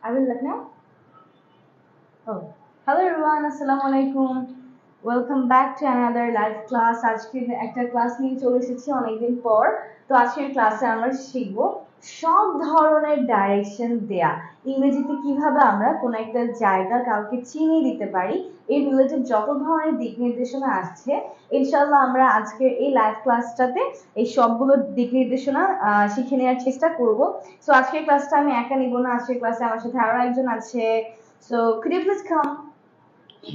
I will look now. Oh, hello everyone. Assalamu alaikum. Welcome back to another live class. আজকে একটা class নিয়ে চলে এসেছি অনেকদিন পর। তো আজকের ক্লাসে আমরা শিখব সব ধরনের ডাইরেকশন দেয়া, ইংরেজিতে কিভাবে আমরা কোনো একটা জায়গা কাউকে চিনিয়ে দিতে পারি, এই রিলেটেড যত ধরনের দিক নির্দেশনা আসছে ইনশাআল্লাহ আমরা আজকের এই লাইভ ক্লাসটাতে এই সবগুলো দিক নির্দেশনা শিখে নেওয়ার চেষ্টা করব। সো আজকের ক্লাসটা আমি একা নিব না, আজকের ক্লাসে আমার সাথে আরো একজন আছে। So could you please come?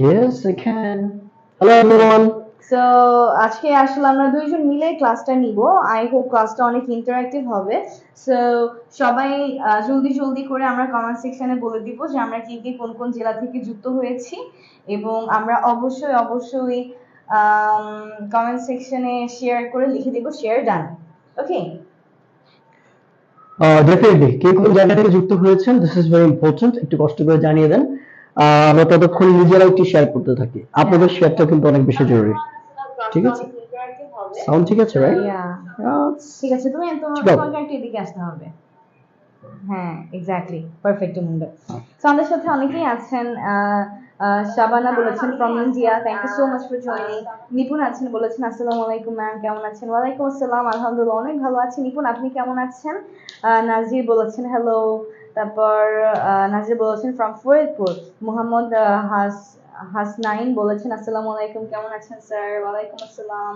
Yes, I can. Hello everyone. So আজকে আসলে আমরা দুইজন মিলে ক্লাসটা নিব। আই হোপ ক্লাসটা অনেক ইন্টারঅ্যাক্টিভ হবে। সো সবাই জলদি জলদি করে আমরা কমেন্ট সেকশনে বলে দিব যে আমরা কি কি কোন কোন জেলা থেকে যুক্ত হয়েছি, এবং আমরা অবশ্যই অবশ্যই কমেন্ট সেকশনে শেয়ার করে লিখে দিব শেয়ার ডান। ওকে, Definitely কে কোন জায়গা থেকে যুক্ত হয়েছেন, দিস ইজ ভেরি ইম্পর্টেন্ট, একটু কষ্ট করে জানিয়ে দেন। আমরা ততক্ষণ নিজেরা একটু শেয়ার করতে থাকি, আপনাদের শেয়ারটা কিন্তু অনেক বেশি জরুরি। ঠিক আছে, সাউন্ড ঠিক আছে, রাইট? ঠিক আছে, তুমি তোমাকে একটু এদিকে আসতে হবে। হ্যাঁ, এক্স্যাক্টলি, পারফেক্ট মুন্ডা। সো আমাদের সাথে অনেকেই আছেন। শাবানা বলেছেন from India, thank you so much for joining. Nipun আছেন, বলেছেন আসসালামু আলাইকুম ম্যাম, কেমন আছেন? ওয়ালাইকুম আসসালাম, আলহামদুলিল্লাহ অনেক ভালো আছি। নিপুণ আপনি কেমন আছেন? নাজির বলেছেন হ্যালো। তারপর নাজির বলেছেন ফ্রম ফরিদপুর। মোহাম্মদ হাসনাইন বলেছেন আসসালামু আলাইকুম, কেমন আছেন স্যার? ওয়ালাইকুম আসসালাম।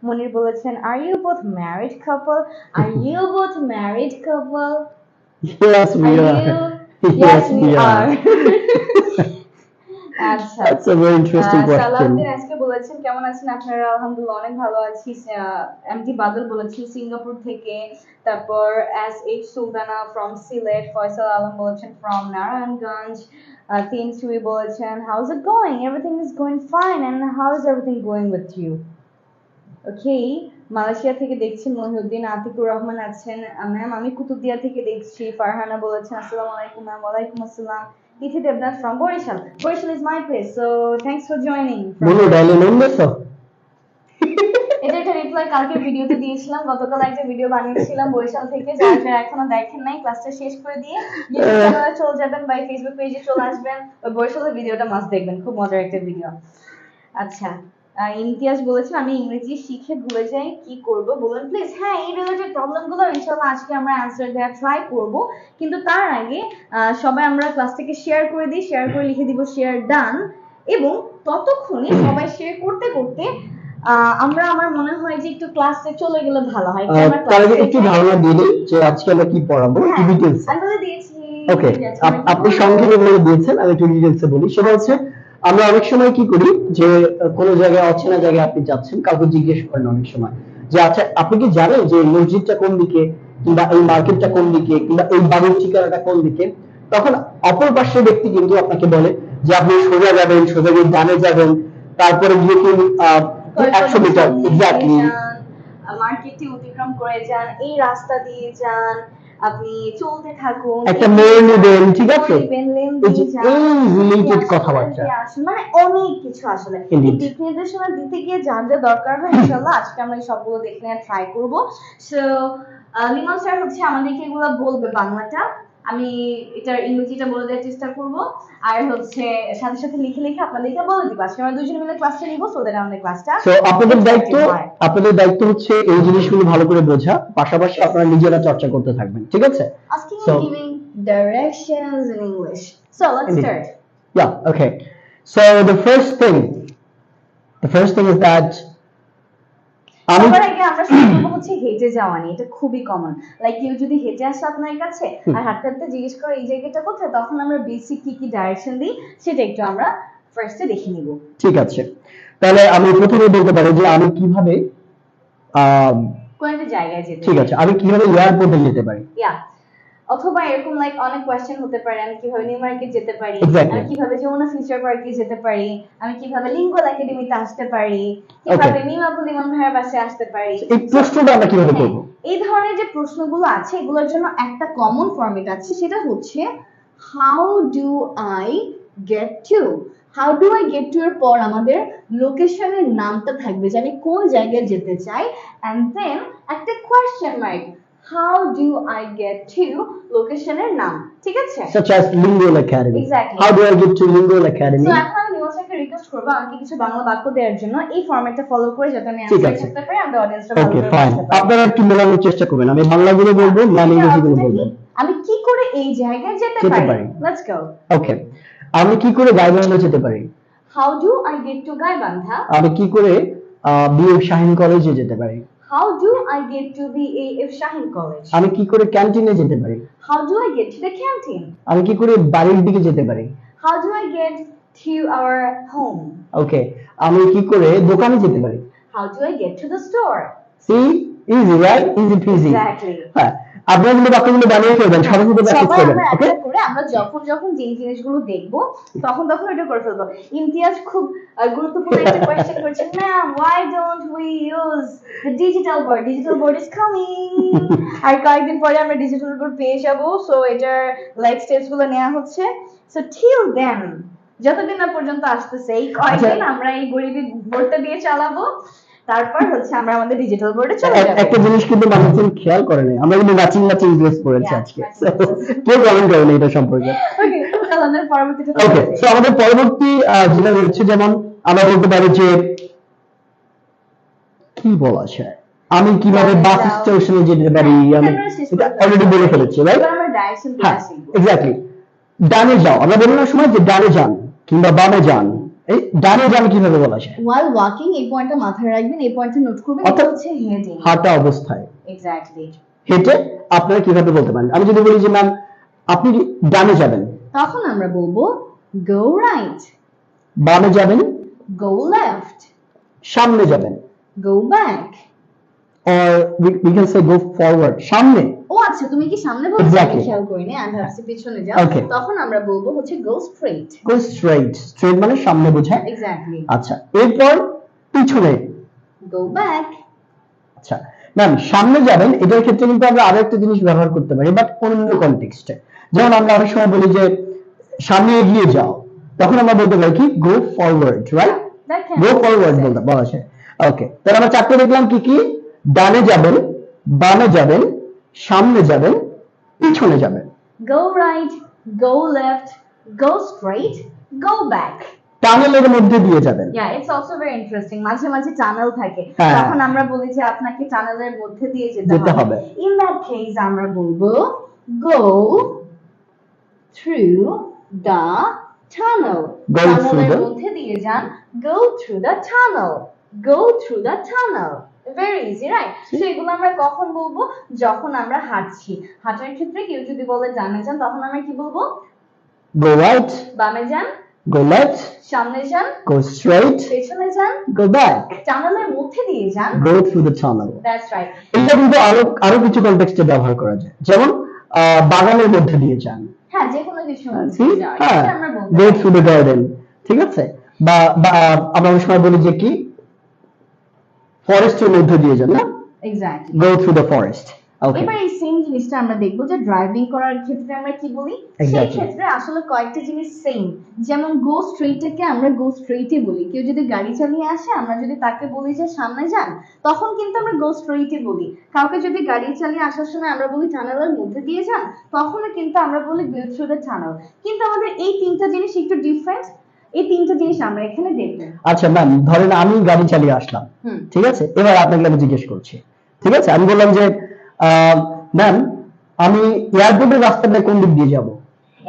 মনির বলেছেন are you both married couple? Are you both married couple? Yes, we are. Yes, we are. আচ্ছা, That's a very interesting Salauddin question. আজকে বলেছেন কেমন আছেন আপনারা? আলহামদুলিল্লাহ অনেক ভালো আছি। এমডি বাদল বলেছেন সিঙ্গাপুর থেকে। তারপর S H Sultana from Sylhet. Faisal Alam বলেছেন ফ্রম নারায়ণগঞ্জ। তিন সুই বলেছেন how is it going? Everything is going fine, and how is everything going with you? Okay, Malaysia থেকে দেখছি মহিউদ্দিন। আতিকুর রহমান আছেন ম্যাম আমি কুতুবদিয়া থেকে দেখছি। ফারহানা বলেছেন আসসালামু আলাইকুম ম্যাম। ওয়ালাইকুম আসসালাম। Tithi Debnath from Barishal. Barishal is my place, so thanks for joining. বলো ডায়লগ নম্বর তো। এটা একটা রিপ্লাই কালকে ভিডিওতে দিয়েছিলাম, গতকাল একটা ভিডিও বানিয়েছিলাম বরিশাল থেকে, যারা যারা এখনো দেখেন নাই ক্লাসটা শেষ করে দিয়ে ইউটিউব চ্যানেলে চলে যাবেন বা ফেসবুক পেজে চলে আসবেন, ওই বরিশালের ভিডিওটা মাস্ট দেখবেন, খুব মজার একটা ভিডিও। আচ্ছা, ইমতিয়াজ বলেছেন আমি ইংরেজি শিখে ভুলে যাই, কি করব বলুন প্লিজ। হ্যাঁ, এই রিলেটেড প্রবলেমগুলো ইনশাআল্লাহ আজকে আমরা অ্যানসার দেওয়ার ট্রাই করব, কিন্তু তার আগে সবাই আমরা ক্লাস থেকে শেয়ার করে দিই, শেয়ার করে লিখে দিব শেয়ার ডান, এবং ততক্ষণে সবাই শেয়ার করতে করতে আমরা, আমার মনে হয় যে একটু ক্লাসে চলে গেলে ভালো হয়। তার আগে একটু ধারণা দিয়ে দিই যে আজকে আমরা কি পড়াবো, কি ডিটেইলস। আমি বলে দিয়েছি। ওকে, আপনি সংক্ষেপে বলে দিয়েছেন, আমি একটু ডিটেইলসে বলি। সেটা হচ্ছে আমরা অনেক সময় কি করি যে কোনো জায়গায় অচেনা জায়গায় আপনি যাচ্ছেন, কাউকে জিজ্ঞেস করেন অনেক সময় যে আচ্ছা আপনি কি জানেন যে মসজিদটা কোন দিকে, কিংবা এই মার্কেটটা কোন দিকে, কিংবা এই বাড়ির ঠিকানাটা কোন দিকে। তখন অপর পাশের ব্যক্তি কিন্তু আপনাকে বলে যে আপনি সোজা যাবেন, সোজা গিয়ে ডানে যাবেন, তারপরে গিয়ে কি 100 মিটার এক্স্যাক্টলি মার্কেটটি অতিক্রম করে যান, এই রাস্তা দিয়ে যান, আপনি চলতে থাকুন, একটা মোড় নেবেন, ঠিক আছে, এই রিলেটেড কথাবার্তা, মানে অনেক কিছু আসলে দিক নির্দেশনা দিতে গিয়ে যা যা দরকার হয় ইনশাআল্লাহ আজকে আমরা এই সবগুলো দেখে নেওয়ার ট্রাই করব। সো লিমন স্যার হচ্ছে আমাদেরকে এগুলো বলবে বাংলাটা, আমি এটার ইংরেজিটা বলে দেওয়ার চেষ্টা করব, আর হচ্ছে সাথে সাথে লিখে লিখে আপনাদেরকে বলে দিব। আজকে আমরা দুজন মিলে ক্লাসটা নিব, সো দ্যাট আমাদের ক্লাসটা সো আপনাদের দায়িত্ব হচ্ছে এই জিনিসগুলো ভালো করে বোঝা, পাশাপাশি আপনারা নিজেরা চর্চা করতে থাকবেন, ঠিক আছে? asking and giving directions in English. So let's start. Yeah, okay. So the first thing is that সবার আগে আমরা শুরু করব হচ্ছে হেঁটে যাওয়া নিয়ে। এটা খুবই কমন, লাইক কেউ যদি হেঁটে আসে আপনার কাছে আর হাঁটতে হাঁটতে জিজ্ঞেস করে এই জায়গাটা কোথায়, তখন আমরা বেসিক কি কি ডাইরেকশন দিই সেটা একটু আমরা ফার্স্টে দেখে নিব। ঠিক আছে, তাহলে আমি প্রথমে বলতে পারি যে আমি কিভাবে কোন একটা জায়গায় যেতে, ঠিক আছে, আমি কিভাবে এয়ারপোর্টে যেতে পারি, অথবা এরকম লাইক অনেক কোশ্চেন হতে পারে আমি কিভাবে নিউ মার্কেট যেতে পারি, Exactly. আমি কিভাবে যমুনা ফিউচার পার্কে যেতে পারি, আমি কিভাবে লিঙ্গল একাডেমিতে আসতে পারি, কিভাবে মিমাপুল ইমাম ভাইয়ের বাসায় আসতে পারি। এই প্রশ্নটা আমরা কিভাবে করব? এই ধরনের যে প্রশ্নগুলো আছে এগুলোর জন্য একটা কমন ফরম্যাট আছে, সেটা হচ্ছে how do I get to. How do I get to এর পর আমাদের লোকেশনের নামটা থাকবে যে আমি কোন জায়গায় যেতে চাই, এন্ড দেন একটা question mark, how do I get to লোকেশনের নাম, ঠিক আছে? such as Lingual Academy. Exactly. How do I get to Lingual Academy? So এখন আমি নিউজটাকে রিকোয়েস্ট করব আমাকে কিছু বাংলা বাক্য দেওয়ার জন্য এই ফরম্যাটটা ফলো করে যাতে আমি ঠিক অ্যানসার আছে। করতে পারি, আমাদের অডিয়েন্সটা ভালো ওকে করে ফাইন, বুঝতে পারে। আপনারা একটু মেলানোর চেষ্টা করবেন, আমি বাংলাগুলো বলবো, ম্যাম ইংরেজিগুলো বলবেন। আমি কি করে এই জায়গায় যেতে যেতে পারি? পারি। Let's go. ওকে, আমি কি করে গাইবান্ধা যেতে পারি? How do I get to Gaibandha? আমি কি করে বিএফ শাহিন কলেজে যেতে পারি? How do I get to BAF Shaheen college? আমি কি করে ক্যান্টিনে যেতে পারি? How do I get to the canteen? আমি কি করে বাড়ির দিকে যেতে পারি? How do I get to our home? ওকে, আমি কি করে দোকানে যেতে পারি? How do I get to the store? See, easy, right? Easy peasy. Exactly. হ্যাঁ, আপনারা কিন্তু বাক্যগুলো বানিয়ে ফেলবেন, সবাই কিন্তু প্র্যাকটিস সবাই করবেন, আমরা ওকে? একটা করে আমরা যখন যখন যে জিনিসগুলো দেখবো তখন তখন এটা করে ফেলবো। ইমতিয়াজ খুব গুরুত্বপূর্ণ একটা কোয়েশ্চেন করেছেন, ma'am why don't we use the digital board is coming? আর কয়েকদিন পরে আমরা ডিজিটাল বোর্ড পেয়ে যাবো, সো এটার লাইক স্টেপস গুলো নেওয়া হচ্ছে। সো till then যতদিন না পর্যন্ত আসতেছে এই কয়েকদিন আমরা এই গরিবি বোর্ডটা দিয়ে চালাবো, তারপর হচ্ছে আমরা আমাদের ডিজিটাল বোর্ডে চলে যাবো। একটা জিনিস কিন্তু মানুষজন খেয়াল করে না, আমরা কিন্তু ম্যাচিং ড্রেস পরেছি Yeah, আজকে, matching dresses. কেউ কমেন্ট করে না এটা সম্পর্কে। ওকে, তাহলে আমাদের পরবর্তীতে ওকে, সো আমাদের পরবর্তী যেটা হচ্ছে, যেমন আমরা বলতে পারি যে কি বলা যায়, আমি কিভাবে বাস স্টেশনে যেতে পারি, আমি এটা অলরেডি বলে ফেলেছি, রাইট? এবার আমরা ডাইরেকশন হ্যাঁ, ক্লাস শিখব। এক্স্যাক্টলি। ডানে যাও, আমরা বলি না সময় যে ডানে যান কিংবা বামে যান, এই ডানে যান কিভাবে বলা যায়? while walking এই পয়েন্টটা মাথায় রাখবেন, এই পয়েন্টটা নোট করবেন, এটা অর্থাৎ হচ্ছে হেডিং। হাঁটা অবস্থায় এক্স্যাক্টলি। হেঁটে আপনারা কিভাবে বলতে পারেন? আমি যদি বলি যে ম্যাম আপনি ডানে যাবেন, তখন আমরা বলবো go right, বামে যাবেন, go left, সামনে যাবেন, go back. or we can say go forward, সামনে। ও আচ্ছা, তুমি কি সামনে বলছো? Exactly. আমি খেয়াল করিনি, আমি ভাবছি পিছনে যাও। Okay. তখন আমরা বলবো হচ্ছে go straight. go straight মানে সামনে বোঝায়। এক্স্যাক্টলি। আচ্ছা, এরপর পিছনে। go back. আচ্ছা ম্যাম, সামনে যাবেন এটার ক্ষেত্রে কিন্তু আমরা আরো একটা জিনিস ব্যবহার করতে পারি, বাট অন্য কনটেক্সটে। যেমন আমরা অনেক সময় বলি যে সামনে এগিয়ে যাও, তখন আমরা বলতে পারি কি go forward, right? That can go be forward said. বলা যায়। ওকে, তাহলে আমরা চারটে দেখলাম কি কি? ডানে যাবেন, বামে যাবেন, সামনে যাবেন, পিছনে যাবেন। go right, go left, go straight, go back. টানেলের মধ্যে দিয়ে যাবেন। Yeah, it's also very interesting. মাঝে মাঝে টানেল থাকে, হ্যাঁ। তখন আমরা বলি যে আপনাকে টানেলের মধ্যে দিয়ে যেতে যেতে হবে। হবে। In that case আমরা বলবো go through the tunnel. Go through টানেলের the- মধ্যে দিয়ে যান, go through the tunnel, go through the tunnel. Very easy, right? So এগুলো আমরা কখন বলবো? যখন আমরা হাঁটছি। হাঁটার ক্ষেত্রে কেউ যদি বলে ডানে যান, তখন আমরা কি বলবো? go right, বামে যান, go left, সামনে যান, go straight, পেছনে যান, go back, টানেলের মধ্যে দিয়ে যান। go through the tunnel. That's right. এটা কিন্তু আরো কিছু কনটেক্সটে ব্যবহার করা যায়, যেমন বাগানের মধ্যে দিয়ে যান। হ্যাঁ, যে কোনো কিছু See? হ্যাঁ, আমরা বলতে go পারি। through the garden, ঠিক আছে? বা আমরা অনেক সময় বলি যে কি ফরেস্টের মধ্যে দিয়ে যান, না? Exactly. go through the forest. ওকে, এবার এই সেম জিনিসটা আমরা দেখবো যে ড্রাইভিং করার ক্ষেত্রে আমরা কি বলি। সেই Exactly. ক্ষেত্রে আসলে কয়েকটা জিনিস সেম, যেমন গো স্ট্রেইটকে আমরা গো স্ট্রেইটে বলি। কেউ যদি গাড়ি চালিয়ে আসে, আমরা যদি তাকে বলি যে সামনে যান, তখন কিন্তু আমরা গো স্ট্রেইটে বলি। কাউকে যদি গাড়ি চালিয়ে আসার সময় আমরা বলি টানেলের মধ্যে দিয়ে যান, তখনও কিন্তু আমরা বলি go through the tunnel। কিন্তু আমাদের এই তিনটা জিনিস একটু ডিফারেন্ট, এই তিনটা জিনিস আমরা এখানে দেখব। আচ্ছা ম্যাম, ধরেন আমি গাড়ি চালিয়ে আসলাম, হুম। ঠিক আছে? এবার আপনাকে আমি জিজ্ঞেস করছি, ঠিক আছে? আমি বললাম যে ম্যাম আমি এয়ারপোর্টের রাস্তাটা কোন দিক দিয়ে যাব?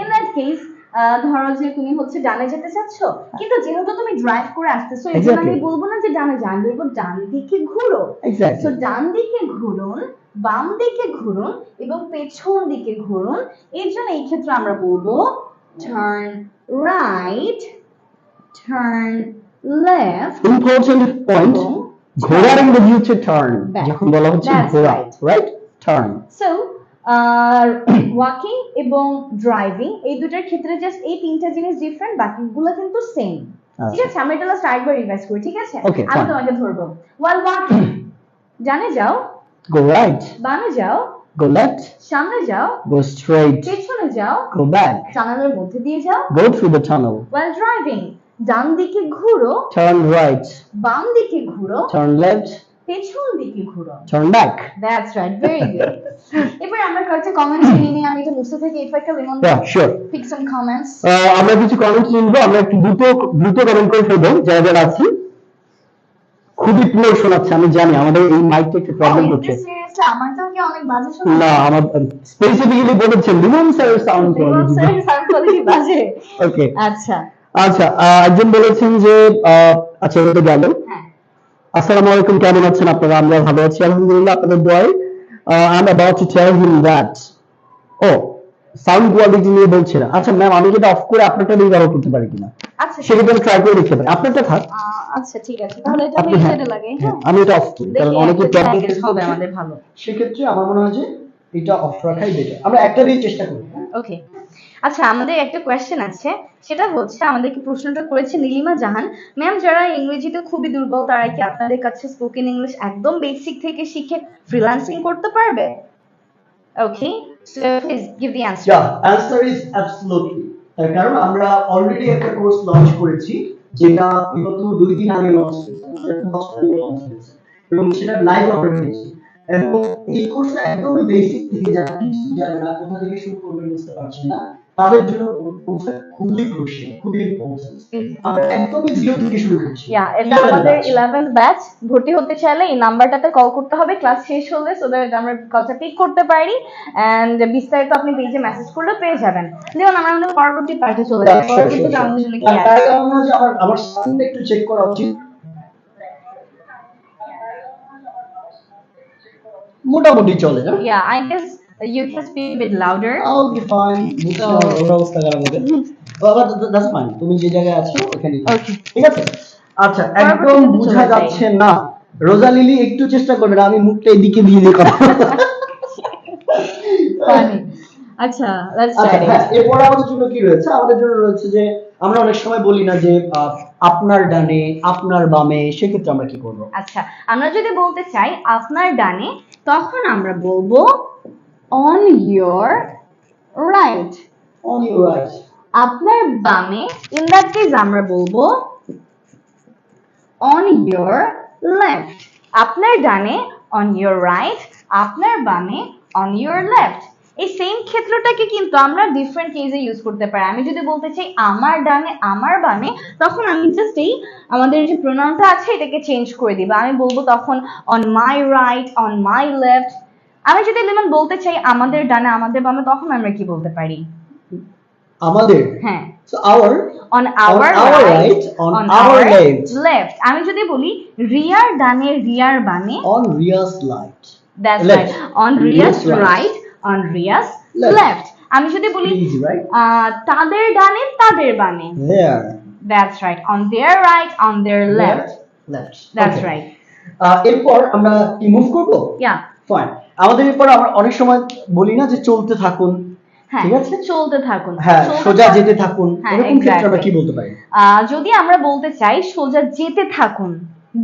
In that case, ধরো যে তুমি হচ্ছে ডানে যেতে চাচ্ছ, কিন্তু যেহেতু তুমি ড্রাইভ করে আসতেছো, এই জন্য আমি Exactly. বলবো না যে ডানে যান, বলবো ডান দিকে ঘুরো। এক্স্যাক্টলি। তো ডান দিকে ঘুরুন, বাম দিকে ঘুরুন এবং পেছন দিকে ঘুরুন। এর জন্য এই ক্ষেত্রে আমরা বলবো turn right, turn left, important point, এবং ঘোড়ার ইংরেজি হচ্ছে টার্ন, Back. যখন বলা হচ্ছে That's ঘোড়া, right. Right? Turn. So walking এবং ড্রাইভিং এই দুটার ক্ষেত্রে জাস্ট এই তিনটা জিনিস ডিফারেন্ট, বাকিগুলো কিন্তু সেম। ঠিক আছে, আমরা এটা লাস্ট আরেকবার রিভাইজ করি, ঠিক আছে? Okay, আমি fine. তোমাকে ধরবো। while walking ডানে যাও, go right, বামে যাও, go left, সামনে যাও, go straight, পেছনে যাও, go back, টানেলের মধ্যে দিয়ে যাও। go through the tunnel, while driving ডান দিকে ঘুরো, turn right, বাম দিকে ঘুরো, turn left, পেছন দিকে ঘুরো। Turn back. That's right, very good. এবার আমরা কয়েকটা কমেন্টস নিয়ে নিই, আমি তো বুঝতে থাকি ইফেক্টটা Limon. Yeah, sure. Pick some comments. আমরা কিছু কমেন্ট নিব, আমরা একটু দ্রুত কমেন্ট করে ফেলবো যারা আছি। খুবই পুরো শোনাচ্ছে, আমি জানি আমাদের এই মাইকটা একটু প্রবলেম হচ্ছে। সিরিয়াসলি আমার তো কি অনেক বাজে শোনাচ্ছে। না, আমার স্পেসিফিক্যালি বলেছেন Limon sir sound quality. Limon sir sound quality বাজে। ওকে, আচ্ছা আচ্ছা, একজন বলেছেন যে আচ্ছা এটা গেল। হ্যাঁ, আসসালামু আলাইকুম, কেমন আছেন আপনারা? আমরা ভালো আছি আলহামদুলিল্লাহ, আপনাদের দোয়ায়। I'm about to tell him that sound quality নিয়ে বলছেন। আচ্ছা ম্যাম, আমি যেটা অফ করে আপনারটা দিয়ে ব্যবহার করতে পারি কিনা আচ্ছা সেটা আমি ট্রাই করে দেখতে পারি। আপনারটা থাক। আচ্ছা ঠিক আছে, তাহলে এটা আপনি আমি হ্যাঁ, সেটা লাগাই। হ্যাঁ, হ্যাঁ, আমি এটা অফ করি কারণ দেখি অনেকে একটা প্রবলেম package হবে আমাদের ভালো। সেক্ষেত্রে আমার মনে হয় যে এটা অফ রাখাই বেটার। আমরা একটা দিয়ে চেষ্টা করি। ওকে, আচ্ছা আমাদের একটা কোয়েশ্চেন আছে, সেটা হচ্ছে আমাদেরকে প্রশ্নটা করেছে নীলিমা জাহান ম্যাম, যারা ইংরেজিতে খুবই দুর্বল তারা কি আপনাদের কাছে স্পোকেন ইংলিশ একদম বেসিক থেকে শিখে ফ্রিল্যান্সিং করতে পারবে? Okay, so please give the answer. Answer is absolutely. তার কারণ আমরা অলরেডি একটা কোর্স লঞ্চ করেছি যেটা গত 2 দিন আগে লঞ্চ হয়েছে এবং সেটা লাইভ অফার হয়েছে। এবং এই কোর্সটা একদম বেসিক থেকে যারা কিছু জানে না, কোথা থেকে শুরু করবে বুঝতে পারছে না, তাদের জন্য কোর্সটা খুবই ক্রুশিয়াল, খুবই ইম্পর্টেন্ট। আমরা একদমই জিরো থেকে শুরু করছি। এটা আমাদের 11th ব্যাচ। ভর্তি হতে চাইলে এই নাম্বারটাতে কল করতে হবে ক্লাস শেষ হলে, সো দ্যাট আমরা কলটা পিক করতে পারি এন্ড বিস্তারিত আপনি পেজে মেসেজ করলে পেয়ে যাবেন। যেমন আমরা আমাদের পরবর্তী পার্টে চলে যাই। পরবর্তীতে আমাদের জন্য কি আছে? আমার সাউন্ড একটু চেক করা উচিত। মোটামুটি চলে না? Yeah, I guess you can speak a bit louder. I'll be fine. ওর অবস্থা খারাপ হবে। বাবা that's fine. তুমি যে জায়গায় আছো ওখানেই। Okay. ঠিক আছে? আচ্ছা, একদম বোঝা যাচ্ছে না। রোজা লিলি একটু চেষ্টা করবেন, আমি মুখটা এদিকে দিয়ে কথা। Funny. আচ্ছা, let's start it. এরপর আমাদের জন্য কি রয়েছে? আমাদের জন্য রয়েছে যে আমরা অনেক সময় বলি না যে আপনার ডানে আপনার বামে, সেক্ষেত্রে আমরা কি করব? আচ্ছা, আমরা যদি বলতে চাই আপনার ডানে, তখন আমরা বলবো on your right. On your right. আপনার বামে, in that case আমরা বলবো on your left. আপনার ডানে on your right, আপনার বামে on your left. এই সেম ক্ষেত্রটাকে কিন্তু আমরা ডিফারেন্ট কেসে ইউজ করতে পারি। আমি যদি বলতে চাই আমার ডানে আমার বামে, তখন আমি জাস্ট এই আমাদের যে প্রোনাউনটা আছে এটাকে চেঞ্জ করে দিব। আমি বলবো তখন on my right, on my left. আমি যদি লিমন বলতে চাই আমাদের ডানে আমাদের বামে, তখন আমরা কি বলতে পারি? আমাদের। হ্যাঁ, so our on our right, on our left. আমি যদি বলি রিয়ার ডানে রিয়ার বামে, on Ria's right. That's right, on Ria's right, on Ria's left. আমি যদি বলি তাদের ডানে তাদের বামে, there. That's right, on their right, on their left. That's right. এরপর আমরা কি মুভ করব? Yeah, fine. আমাদের এরপর আমরা অনেক সময় বলি না যে চলতে থাকুন, ঠিক আছে? চলতে থাকুন, হ্যাঁ, সোজা যেতে থাকুন, এরকম ক্ষেত্রে আমরা কি বলতে পারি? যদি আমরা বলতে চাই সোজা যেতে থাকুন,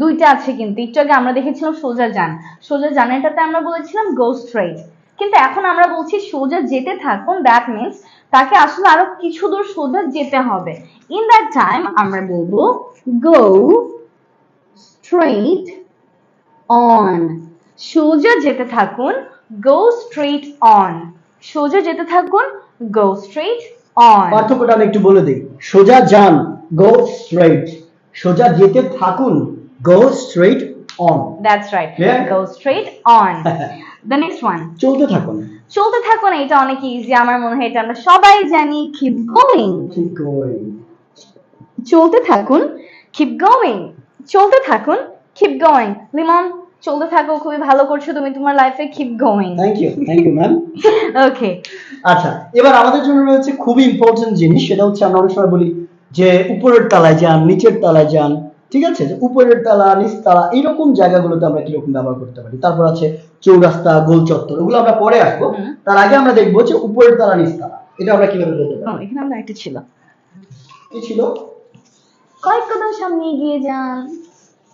দুইটা আছে কিন্তু। একটু আগে আমরা দেখেছিলাম সোজা যান, সোজা যানেরটাতে আমরা বলেছিলাম go straight, কিন্তু এখন আমরা বলছি সোজা যেতে থাকুন। দ্যাট মিন্স তাকে আসলে আরো কিছু দূর সোজা যেতে হবে। ইন দ্যাট টাইম আমরা বলবো go straight on. সোজা যেতে থাকুন, go straight on. সোজা যেতে থাকুন, go straight on. পার্থক্যটা আমি একটু বলে দিই। সোজা যান, go straight. সোজা যেতে থাকুন, go straight on. That's right, go straight on. The next one, চলতে থাকুন। চলতে থাকুন, এটা অনেক ইজি, আমার মনে হয় এটা আমরা সবাই জানি। keep going. keep going. চলতে থাকুন, keep going. চলতে থাকুন, keep going. লিমন, চলতে থাকো, খুবই ভালো করছো তুমি তোমার লাইফে, keep going. Thank you ma'am. Okay, আচ্ছা, এবার আমাদের জন্য রয়েছে খুবই ইম্পর্টেন্ট জিনিস, সেটা হচ্ছে আমরা অনেক সময় বলি যে উপরের তলায় যান, নিচের তলায় যান, ঠিক আছে? যে উপরের তলা নিচ তলা এরকম জায়গাগুলোতে আমরা কিরকম ব্যবহার করতে পারি। তারপর আছে চৌরাস্তা, গোল চত্বর, ওগুলো আমরা পরে আসবো। তার আগে আমরা দেখবো যে উপরের তলা নিচ তলা এটা আমরা কিভাবে বলতে পারি। এখানে আমরা একটা ছিল, কি ছিল? কয়েক কদম সামনে এগিয়ে যান।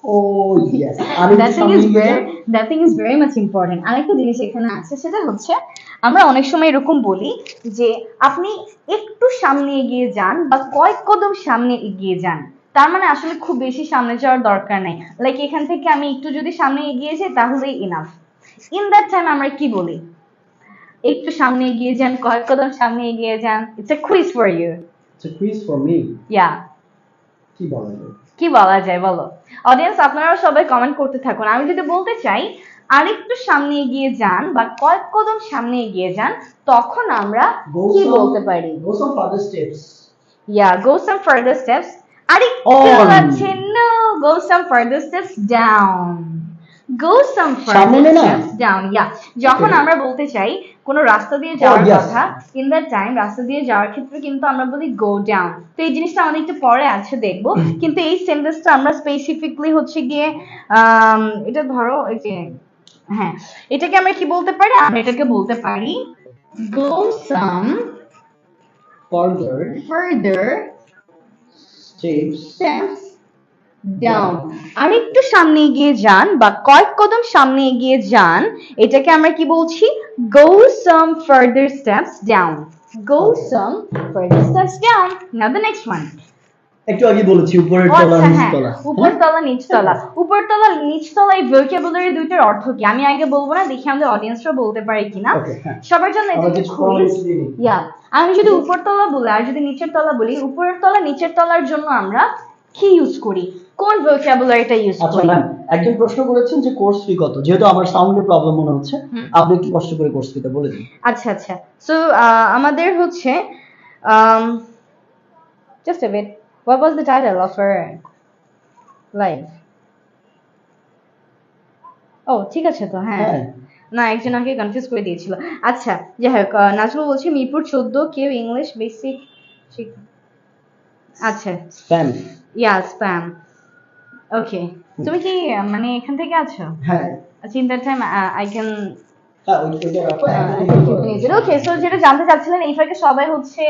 Oh yes, that thing is very much important. আরেকটা জিনিস এখানে আছে, সেটা হচ্ছে আমরা অনেক সময় এরকম বলি যে আপনি একটু সামনে এগিয়ে যান বা কয়েক কদম সামনে এগিয়ে যান, তার মানে আসলে খুব বেশি সামনে যাওয়ার দরকার নেই, লাইক এখান থেকে আমি একটু যদি সামনে এগিয়ে যাই তাহলেই ইনাফ। ইন দ্যাট টাইম আমরা কি বলি? একটু সামনে এগিয়ে যান, কয়েক কদম সামনে এগিয়ে যান। It's a quiz for you. It's a quiz for me. Yeah, কি বলা যায়? কি বলা যায় বলো? অডিয়েন্স আপনারাও সবাই কমেন্ট করতে থাকুন। আমি যদি বলতে চাই আরেকটু সামনে এগিয়ে যান বা কয়েক কদম সামনে এগিয়ে যান, তখন আমরা কি বলতে পারি? Go some further steps. Yeah, go some further steps. আরেকটু On. আছে, no, go some further steps down. Go some সামনে further না? steps down. Yeah, যখন Okay. আমরা বলতে চাই কোনো রাস্তা দিয়ে যাওয়ার yes. কথা, in that time রাস্তা দিয়ে যাওয়ার ক্ষেত্রে কিন্তু আমরা বলি go down। তো এই জিনিসটা আমাদের একটু পরে আছে দেখবো, কিন্তু এই সেন্টেন্সটা আমরা স্পেসিফিকলি হচ্ছে গিয়ে এটা ধরো এই যে, হ্যাঁ, এটাকে আমরা কি বলতে পারি? আমরা এটাকে বলতে পারি go some Further further steps. down। আরেকটু সামনে এগিয়ে যান বা কয়েক কদম সামনে এগিয়ে যান, এটাকে আমরা কি বলছি? go some further steps down। go some further steps down। now the next one। একটু আগে বলেছি উপরের ও তলা আচ্ছা, নিচ হ্যাঁ, তলা। উপরতলা নিচতলা। উপরতলা নিচতলা এই ভোকাবুলারি দুইটার অর্থ কি? আমি আগে বলবো না, দেখি আমাদের অডিয়েন্সরা বলতে পারে কিনা। Okay, হ্যাঁ। সবার জন্য এটা আমরা একটা just কুইজ। formally reading. ইয়া, আমি যদি উপরতলা বলি আর যদি নিচের তলা বলি, উপরের তলা নিচের তলার জন্য আমরা কি ইউজ করি? কোন ভোকাবুলারিটা ইউজ আচ্ছা করি? ম্যাম, একজন প্রশ্ন করেছেন যে কোর্স ফি কত? যেহেতু আমার সাউন্ডের প্রবলেম মনে হচ্ছে, আপনি একটু কষ্ট করে কোর্স ফিটা বলে দিন। আচ্ছা আচ্ছা, সো আমাদের হচ্ছে just a bit, what was the title of our live? ও ঠিক আছে তো, হ্যাঁ, হ্যাঁ। না একজন আমাকে কনফিউজ করে দিয়েছিল। আচ্ছা, যাই হোক, নাজমুল বলছে মিরপুর 14, কেউ ইংলিশ বেসিক। আচ্ছা, স্প্যাম। ইয়া, স্প্যাম। ওকে, তুমি কি মানে এখান থেকে আছো? হ্যাঁ। আচ্ছা, in that time I can হ্যাঁ, ওইটা রাখো। ওকে, সো যেটা জানতে চাচ্ছিলেন, এই ফাঁকে সবাই হচ্ছে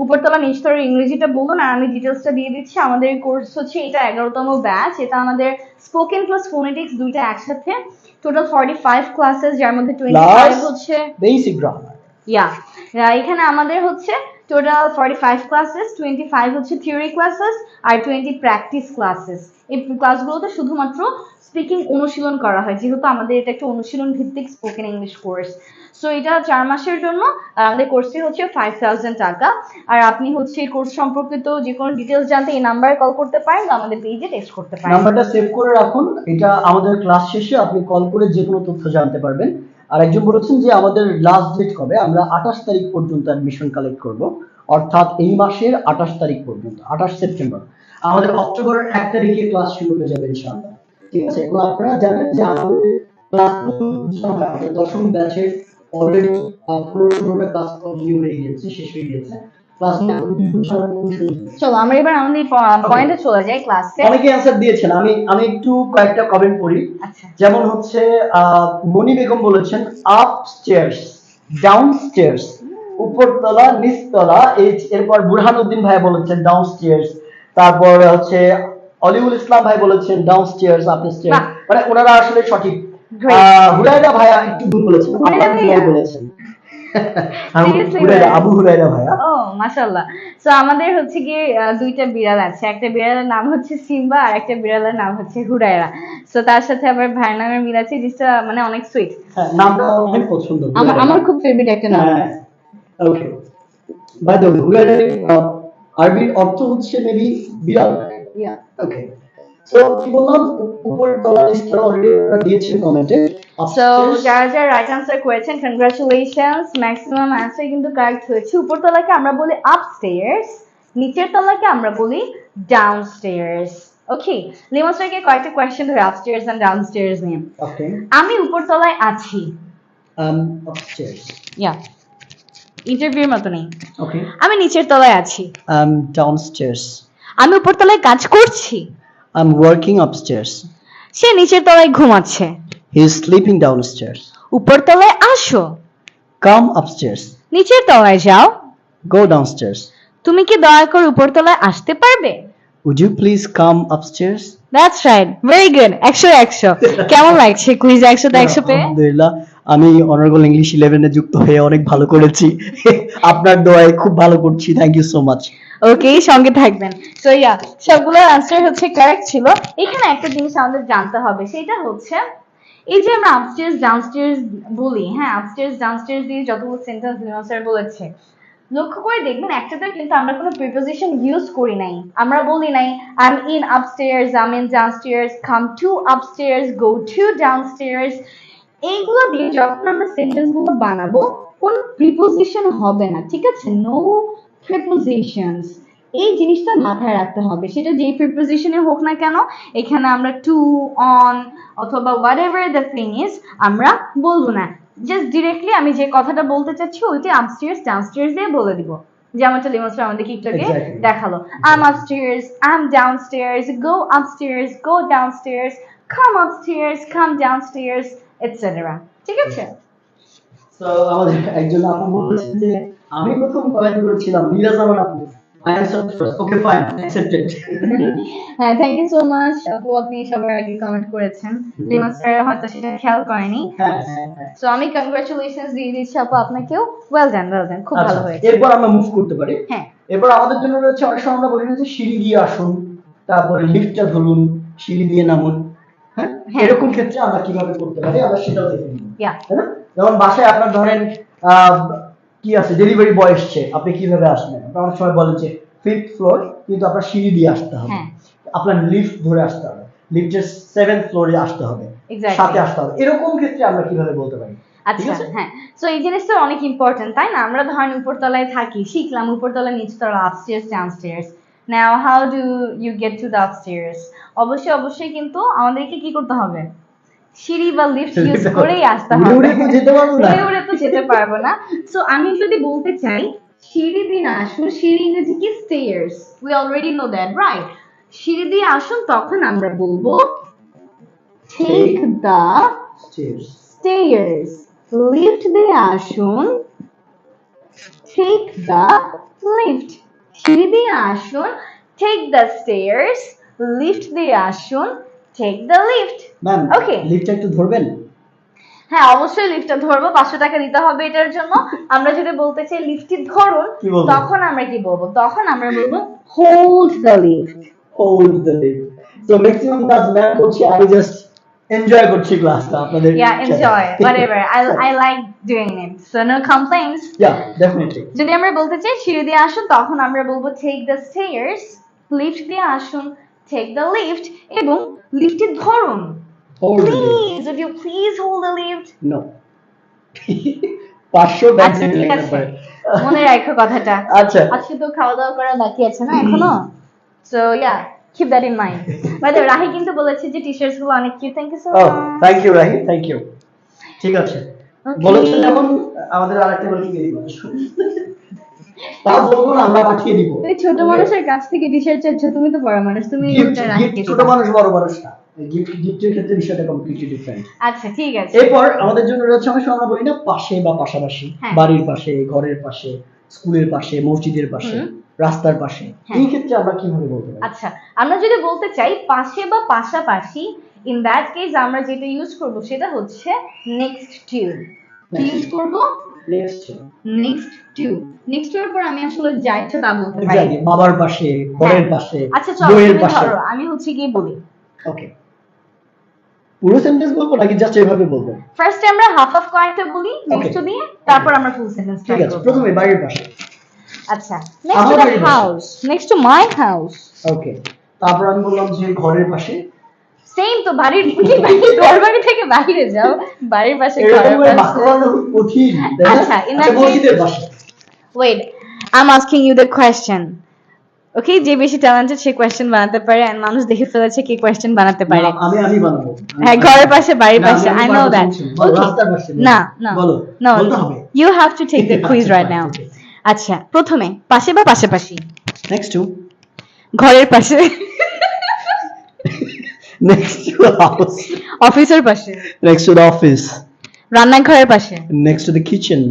উপরতলা নিচতলার ইংরেজিটা বলুন আর আমি ডিটেলসটা দিয়ে দিচ্ছি। আমাদের কোর্স হচ্ছে এটা 11তম ব্যাচ। এটা আমাদের স্পোকেন প্লাস ফোনেটিক্স দুইটা একসাথে, টোটাল 45 ক্লাসেস, যার মধ্যে 25 হচ্ছে বেসিক গ্রামার। ইয়া, এখানে আমাদের হচ্ছে টোটাল 45 ক্লাসেস, 25 হচ্ছে থিওরি ক্লাসেস আর 20 প্র্যাকটিস ক্লাসেস। এই ক্লাসগুলোতে শুধুমাত্র স্পিকিং অনুশীলন করা হয়, যেহেতু আমাদের এটা একটা অনুশীলন ভিত্তিক স্পোকেন ইংলিশ কোর্স। সো এটা 4 মাসের জন্য। আমাদের কোর্সটি হচ্ছে 5000 টাকা। আর আপনি হচ্ছে এই কোর্স সম্পর্কিত যে কোনো ডিটেলস জানতে এই নাম্বারে কল করতে পারেন বা আমাদের পেজে টেক্সট করতে পারেন। নাম্বারটা সেভ করে রাখুন, এটা আমাদের ক্লাস শেষে আপনি কল করে যে কোনো তথ্য জানতে পারবেন। আর একজন বলেছেন যে আমাদের লাস্ট ডেট কবে? আমরা 28 তারিখ পর্যন্ত অ্যাডমিশন কালেক্ট করব, অর্থাৎ এই মাসের 28 তারিখ পর্যন্ত, 28 সেপ্টেম্বর। আমাদের অক্টোবরের 1 তারিখে ক্লাস শুরু হয়ে যাবে ইনশাআল্লাহ। ঠিক আছে, এবং আপনারা জানেন যে আমাদের ক্লাস 10ম ব্যাচের অলরেডি পুরোপুরি ক্লাস কমপ্লিট হয়ে গিয়েছে, শেষ হয়ে গিয়েছে। ক্লাস চলো আমরা এবার আমাদের পয়েন্টে চলে যাই ক্লাসে। অনেকে অ্যানসার দিয়েছেন, আমি একটু কয়েকটা কমেন্ট পড়ি। আচ্ছা, যেমন হচ্ছে মনি বেগম বলেছেন আপস্টেয়ার্স, ডাউনস্টেয়ার্স, উপরতলা নিচতলা। এরপর বুরহানুদ্দিন ভাই বলেছেন ডাউনস্টেয়ার্স। তারপর হচ্ছে অলিউল ইসলাম ভাই বলেছেন ডাউনস্টেয়ার্স, আপস্টেয়ার্স, মানে ওনারা আসলে সঠিক। হুরায়রা ভাইয়া একটু ভুল বলেছেন, আপনারা বলেছেন আবু হুরায়রা ভাইয়া। ও মাশাআল্লাহ। সো আমাদের হচ্ছে গিয়ে দুইটা বিড়াল আছে, একটা বিড়ালের নাম হচ্ছে সিম্বা আর একটা বিড়ালের নাম হচ্ছে হুরায়রা। সো তার সাথে আবার ভাইয়ের নামের মিল আছে, জিনিসটা মানে অনেক সুইট। হ্যাঁ, নামটা অনেক পছন্দ, আমার খুব ফেভারিট একটা নাম। ওকে, বাই দ্য ওয়ে, হুরায়রা আরবির অর্থ হচ্ছে মেবি বিড়াল। ইয়া, ওকে, সো কি বললাম, উপর তলা নিচতলা অলরেডি দিয়েছেন কমেন্টে। সো যারা যারা রাইট আনসার করেছেন কনগ্রাচুলেশনস, ম্যাক্সিমাম আনসার কিন্তু কারেক্ট হয়েছে। উপরতলাকে আমরা বলি আপস্টেয়ার্স, নিচের তলাকে আমরা বলি ডাউনস্টেয়ার্স। ওকে, লিমন স্যারকে কয়েকটা কোয়েশ্চেন ধরে আপস্টেয়ার্স এন্ড ডাউনস্টেয়ার্স নিয়ে। ওকে, আমি উপরতলায় আছি। আপস্টেয়ার্স। ইয়া, ইন্টারভিউর মতো নেই। ওকে, আমি নিচের তলায় আছি। ডাউনস্টেয়ার্স। আমি উপরতলায় কাজ করছি। I'm working upstairs. সে নিচের তলায় ঘুমাচ্ছে। He is sleeping downstairs. উপরতলায় আসো। Come upstairs. নিচের তলায় যাও। Go downstairs. তুমি কি দয়া করে উপরতলায় আসতে পারবে? Would you please come upstairs? That's right, very good. 100 কেমন লাগছে কুইজ 100 পেয়ে? আলহামদুলিল্লাহ, আমি অনারেবল ইংলিশ 11 এ যুক্ত হয়ে অনেক ভালো করেছি। আপনার দোয়ায় খুব ভালো করছি, থ্যাংক ইউ সো মাচ। ওকে, সঙ্গে থাকবেন। সো ইয়া, সবগুলো আনসার হচ্ছে কারেক্ট ছিল। এখানে একটা জিনিস আমাদের জানতে হবে, সেটা হচ্ছে এই যে আমরা আপস্টেয়ার্স ডাউনস্টেয়ার্স বলি, হ্যাঁ, আপস্টেয়ার্স ডাউনস্টেয়ার্স দিয়ে যতগুলো সেন্টেন্স লিমন স্যার বলেছে, লক্ষ্য করে দেখবেন একটাতে কিন্তু আমরা কোনো প্রিপোজিশন ইউজ করি নাই। আমরা বলি নাই I am in upstairs, I am in downstairs, come to upstairs, go to downstairs. এইগুলো দিয়ে যখন আমরা সেন্টেন্স গুলো বানাবো, কোন প্রিপোজিশন হবে না, ঠিক আছে? No prepositions. এই জিনিসটা মাথায় রাখতে হবে, সেটা যেই প্রিপোজিশনে হোক না কেন। এখানে আমরা টু, অন অথবা what ever the thing is আমরা বলবো না। জাস্ট ডিরেক্টলি আমি যে কথাটা বলতে চাচ্ছি ওইটা আপস্টেয়ার্স ডাউনস্টেয়ার্স দিয়ে বলে দিব। যেমনটা লিমন স্যার আমাদেরকে একটু আগে Exactly. দেখালো, I am upstairs, I am downstairs, go upstairs, go downstairs, come upstairs, come downstairs, et cetera. ঠিক আছে? তো আমাদের একজন আপু বলেছেন যে আমি প্রথম কমেন্ট করেছিলাম মিরাজ আমার আপু ওকে ফাইন অ্যাকসেপ্টেড। হ্যাঁ, থ্যাংক ইউ সো মাচ আপু, আপনি সবার আগে কমেন্ট করেছেন। লিমন স্যার হয়তো সেটা খেয়াল করেনি। সো আমি কংগ্রাচুলেশনস দিয়ে দিচ্ছি আপু আপনাকেও। ওয়েল ডান, খুব ভালো হয়েছে। এরপর আমরা মুভ করতে পারি। হ্যাঁ, এরপর আমাদের জন্য রয়েছে, অনেক সময় আমরা বলি না যে সিঁড়ি দিয়ে আসুন, তারপরে লিফটটা ধরুন, সিঁড়ি দিয়ে নামুন। হ্যাঁ, হ্যাঁ। এরকম ক্ষেত্রে আমরা কিভাবে করতে পারি আমরা সেটাও দেখে নিব। ইয়া, তাই না? যেমন বাসায় আপনার ধরেন কি আছে, ডেলিভারি বয় এসছে, আপনি কিভাবে আসবেন? আপনার অনেক সময় বলেন যে 5th ফ্লোর, কিন্তু আপনার সিঁড়ি দিয়ে আসতে হবে, হ্যাঁ। আপনার লিফট ধরে আসতে হবে, লিফটের 7th ফ্লোরে আসতে হবে, Exactly. সাথে আসতে হবে। এরকম ক্ষেত্রে আমরা কিভাবে বলতে পারি? আচ্ছা, হ্যাঁ। সো এই জিনিসটা অনেক ইম্পর্টেন্ট, তাই না? আমরা ধরেন উপরতলায় থাকি, শিখলাম উপরতলা নিচতলা, upstairs downstairs. Now how do you get to the upstairs? অবশ্যই কিন্তু আমাদেরকে কি করতে হবে? সিঁড়ি বা লিফট ইউজ করেই আসতে হবে। উড়ে তো যেতে পারবো না। উড়ে তো যেতে পারবো না। সো আমি যদি বলতে চাই সিঁড়ি দিয়ে আসুন, সিঁড়ি ইংরেজি কি? Stairs. We already know that, right? সিঁড়ি দিয়ে আসুন, তখন আমরা বলবো টেক দ্য stairs. লিফট দিয়ে আসুন, take the lift. সিঁড়ি দিয়ে আসুন, take the stairs. লিফট দিয়ে আসুন, take the lift. Ma'am, Okay. লিফটটা একটু ধরবেন? হ্যাঁ, অবশ্যই লিফটটা ধরবো, 500 টাকা দিতে হবে এটার জন্য। আমরা যদি বলতে চাই লিফটটি ধরুন, কি বলবো? তখন আমরা কি বলবো? তখন আমরা বলবো hold the lift. Hold the lift. So maximum কাজ ম্যাম করছি, আমি জাস্ট এনজয় করছি ক্লাসটা আপনাদের। Yeah, enjoy whatever. I like doing it. So no complaints. Yeah, definitely. যদি আমরা বলতে চাই সিঁড়ি দিয়ে আসুন, তখন আমরা বলবো take the stairs. লিফট দিয়ে আসুন, take the lift. এবং লিফটে ধরুন। Hold the lift. Please, would you please hold the lift? No. 500 bag আচ্ছা, ঠিক নিয়ে আছে, পারে। মনে রাখো কথাটা। আচ্ছা। আজকে তো খাওয়া দাওয়া করা বাকি আছে না এখনো? So yeah, keep that in mind. By the way, Rahi কিন্তু বলেছে যে টি-শার্টস গুলো অনেক cute. Thank you so Oh, much. thank you Rahi, thank you. ঠিক আছে। Okay. বলেছেন যখন আমাদের আরেকটা বলে কি দিব? তা বলবো না, আমরা পাঠিয়ে দিব। তুমি ছোট মানুষের কাছ থেকে টি-শার্ট চাচ্ছ, তুমি তো বড় মানুষ, তুমি Gift, ওটা রাহিকে ছোট দিবা। মানুষ বড় মানুষ না। গিফটের ক্ষেত্রে বিষয়টা কমপ্লিটলি ডিফারেন্ট। আচ্ছা, ঠিক আছে। এরপর আমাদের জন্য রয়েছে, অনেক সময় আমরা বলি না পাশে বা পাশাপাশি, হ্যাঁ। বাড়ির পাশে, ঘরের পাশে, স্কুলের পাশে, মসজিদের পাশে, রাস্তার পাশে। হ্যাঁ। এই ক্ষেত্রে আমরা কিভাবে বলতে পারি? আচ্ছা, আমরা যদি বলতে চাই পাশে বা পাশাপাশি, ইন দ্যাট কেস আমরা যেটা ইউজ করব সেটা হচ্ছে নেক্সট টু। কি ইউজ করব? Next, next to. Next to এর পর আমি আসলে যা ইচ্ছা তা বলতে পারি। এক্স্যাক্টলি, বাবার পাশে, ঘরের পাশে, আচ্ছা, চলো বইয়ের তুমি পাশে। ধরো, আমি হচ্ছে কি বলি। ওকে, পুরো সেন্টেন্স বলবো নাকি জাস্ট এইভাবে বলবো? ফার্স্টে আমরা হাফ হাফ কয়েকটা বলি নেক্সট টু দিয়ে, তারপর আমরা ফুল সেন্টেন্স ঠিক ট্রাই আছে, করব। প্রথমে বাড়ির পাশে। আচ্ছা, নেক্সট টু আমার দ্য বাড়ির পাশে। House, next to my house. Okay, তারপর আমি বললাম যে ঘরের পাশে। সেম তো, বাড়ির ঘর বাড়ি থেকে বাইরে যাও, বাড়ির পাশে এরকম ঘরের করে পাশে। বাক্য বানানো খুব কঠিন, তাই না? আচ্ছা, in that মসজিদের পাশে। Wait, I'm asking you the question. Okay, যে বেশি ট্যালেন্টেড সে কোয়েশ্চেন বানাতে পারে, আর মানুষ দেখে ফেলেছে কি কোয়েশ্চেন বানাতে পারে। না, আমি বানাবো। হ্যাঁ, ঘরের পাশে, বাড়ির না, পাশে, আমি I know পারবো, that. বলো, Okay. রাস্তার পাশে। না, না, বলো, no, বলতে হবে। you have to take the quiz আচ্ছা, right fine, now. okay. আচ্ছা, প্রথমে পাশে বা পাশাপাশি? Next to. ঘরের পাশে, নেক্সট টু হাউস। অফিসের পাশে, নেক্সট টু দ্য অফিস। রান্নাঘরের পাশে, নেক্সট টু দ্য কিচেন।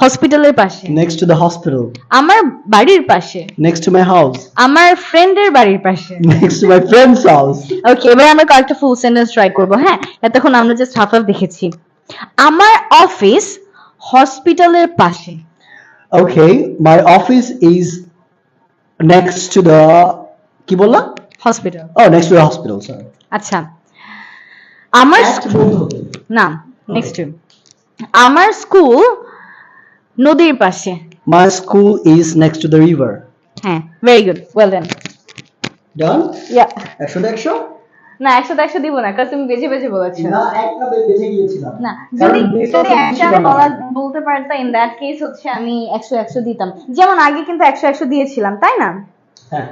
হসপিটালের পাশে, নেক্সট টু দ্য হসপিটাল। আমার বাড়ির পাশে, নেক্সট টু মাই হাউস। আমার ফ্রেন্ডের বাড়ির পাশে। Next to my friend's house. Okay, এবার আমরা কয়েকটা ফুল সেন্টেন্স ট্রাই করব। হ্যাঁ, এতক্ষণ আমরা জাস্ট হাফ হাফ দেখেছি। আমার অফিস হসপিটালের পাশে। Okay, my office is next to the কি বললা? Hospital. Oh next to the hospital, sorry. আচ্ছা, আমার না, Okay. নেক্সট টু আমার স্কুল নদীর পাশে। My school is next to the river. হ্যাঁ, very good, well done. Done? ইয়া, 100 না 100 দিব না, কারণ তুমি বেজে বেজে বলেছো। না, একটা বেঁচে গিয়েছিলাম। না, কারণ যদি বেশ যদি অসুখ একটা ছিল না। বলতে পারতাম, ইন দ্যাট কেস হচ্ছে আমি 100 দিতাম, যেমন আগে কিন্তু 100 দিয়েছিলাম, তাই না? হ্যাঁ।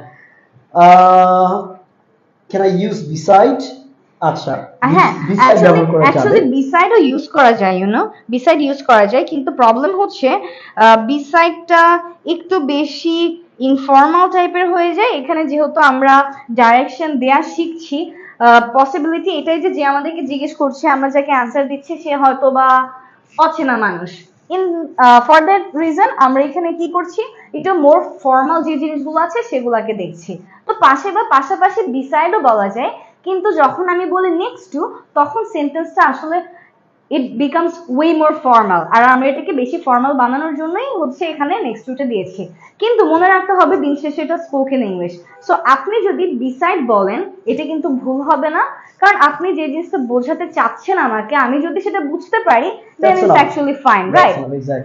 Can I use beside? আচ্ছা। হ্যাঁ, beside ব্যবহার করা যাবে। অ্যাকচুয়ালি বিসাইডও ইউজ করা যায়, বিসাইড ইউজ করা যায়, কিন্তু প্রবলেম হচ্ছে বিসাইডটা একটু বেশি ইনফর্মাল টাইপের হয়ে যায় এখানে, যেহেতু আমরা ডাইরেকশন দেয়া শিখছি। পসিবিলিটি এটাই যে যে আমাদেরকে জিজ্ঞেস করছে, আমরা যাকে অ্যান্সার দিচ্ছি সে হয়তো বা অচেনা মানুষ। ইন ফর দ্যাট রিজন আমরা এখানে কি করছি, একটু মোর ফর্মাল যে জিনিসগুলো আছে সেগুলোকে দেখছি। তো পাশে বা পাশাপাশি বিসাইডও বলা যায়, কিন্তু যখন আমি বলি নেক্সট টু, তখন সেন্টেন্সটা আসলে it becomes way more formal, আর আমরা এটাকে বেশি ফর্মাল বানানোর জন্যই হচ্ছে এখানে নেক্সট টুটা দিয়েছি। কিন্তু মনে রাখতে হবে দিন শেষে এটা স্পোকেন ইংলিশ, সো আপনি যদি বিসাইড বলেন এটা কিন্তু ভুল হবে না, কারণ আপনি যে জিনিসটা বোঝাতে চাচ্ছেন আমাকে, আমি যদি সেটা বুঝতে পারি then it's actually fine, right?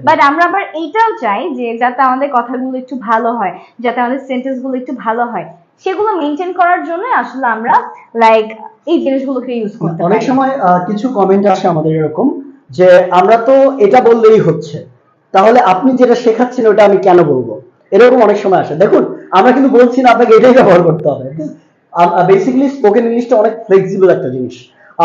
But আমরা আবার এইটাও চাই যে যাতে আমাদের কথাগুলো একটু ভালো হয়, যাতে আমাদের সেন্টেন্সগুলো একটু ভালো হয়, সেগুলো মেনটেন করার জন্য আসলে আমরা লাইক এই জিনিসগুলোকে ইউজ করতে পারি। অনেক সময় কিছু কমেন্ট আসে আমাদের এরকম যে আমরা তো এটা বললেই হচ্ছে, তাহলে আপনি যেটা শেখাচ্ছেন ওটা আমি কেন বলবো, এরকম অনেক সময় আসে। দেখুন, আমরা কিন্তু বলছি না আপনাকে এটাই ব্যবহার করতে হবে। বেসিক্যালি স্পোকেন ইংলিশটা অনেক ফ্লেক্সিবল একটা জিনিস।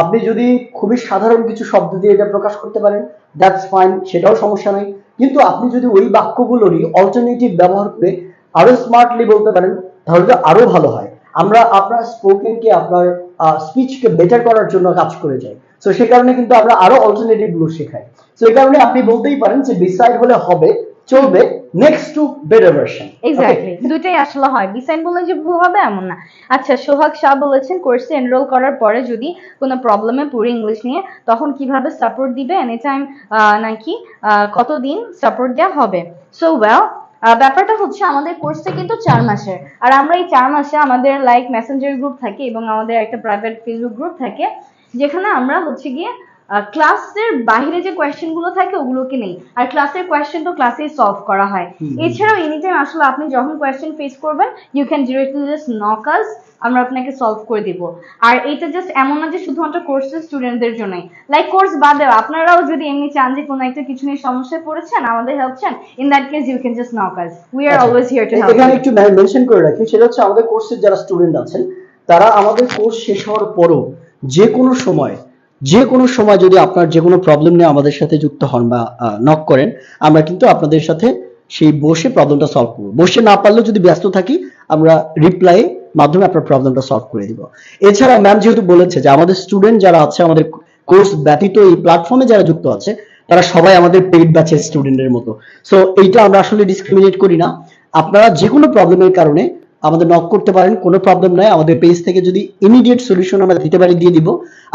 আপনি যদি খুবই সাধারণ কিছু শব্দ দিয়ে এটা প্রকাশ করতে পারেন, দ্যাটস ফাইন, সেটাও সমস্যা নেই। কিন্তু আপনি যদি ওই বাক্যগুলোরই অল্টারনেটিভ ব্যবহার করে আরো স্মার্টলি বলতে পারেন, তাহলে তো আরো ভালো হয়। আমরা আপনার স্পোকেনকে, আপনার স্পিচকে বেটার করার জন্য কাজ করে যাই। সো সে কারণে কিন্তু আমরা আরো অল্টারনেটিভ গুলো শেখাই। সো এই কারণে আপনি বলতেই পারেন যে বিসাইড হলে হবে, চলবে, next to better version. Exactly, দুটোই আসলে হয়, বিসাইড বললে যে ভুল হবে এমন না। আচ্ছা, সোহাগ শাহ বলেছেন কোর্সে এনরোল করার পরে যদি কোনো প্রবলেমে পড়ি ইংলিশ নিয়ে, তখন কিভাবে সাপোর্ট দিবে, এনি টাইম নাকি কতদিন সাপোর্ট দেওয়া হবে? সো ওয়েল, ব্যাপারটা হচ্ছে আমাদের কোর্সটা কিন্তু 4 মাসের, আর আমরা এই 4 মাসে আমাদের লাইক মেসেঞ্জার গ্রুপ থাকে এবং আমাদের একটা প্রাইভেট ফেসবুক গ্রুপ থাকে, যেখানে আমরা হচ্ছে গিয়ে ক্লাসের বাইরে যে কোয়েশ্চেন গুলো থাকে ওগুলোকে নেই, আর ক্লাসের কোয়েশ্চেন তো ক্লাসেই সলভ করা হয়। এছাড়াও এনিটাইম আসলে আপনি যখন কোয়েশ্চেন ফেস করবেন, you can directly just knock us, আমরা আপনাকে সলভ করে দিব। আর এটা জাস্ট এমন না যে শুধুমাত্র কোর্সের স্টুডেন্টদের জন্যই, লাইক কোর্স বাদেও আপনারাও যদি এমনি চান যে কোনো একটা কিছু নিয়ে সমস্যায় পড়েছেন, আমাদের হেল্প চান, in that case you can just knock us, we are always here to help. এখানে একটু মেনশন করে রাখি, সেটা হচ্ছে আমাদের কোর্সের যারা স্টুডেন্ট আছেন, তারা আমাদের কোর্স শেষ হওয়ার পরও যে কোনো সময় যদি আপনার যে কোনো প্রবলেম নিয়ে আমাদের সাথে যুক্ত হন বা নক করেন, আমরা কিন্তু আপনাদের সাথে সেই বসে প্রবলেমটা সলভ করবো। বসে না পারলেও যদি ব্যস্ত থাকি, আমরা রিপ্লাই মাধ্যমে আপনার প্রবলেমটা সলভ করে দিব। এছাড়া ম্যাম যেহেতু বলেছে যে আমাদের স্টুডেন্ট যারা আছে, আমাদের কোর্স ব্যতীত এই প্ল্যাটফর্মে যারা যুক্ত আছে, তারা সবাই আমাদের পেইড ব্যাচের স্টুডেন্টের মতো। সো এইটা আমরা আসলে ডিসক্রিমিনেট করি না। আপনারা যে কোনো প্রবলেমের কারণে আমাদের নক করতে পারেন, কোনো প্রবলেম নাই। আমাদের পেজ থেকে যদি ইমিডিয়েট সলিউশন আমরা দিতে পারি, দিয়ে দিব।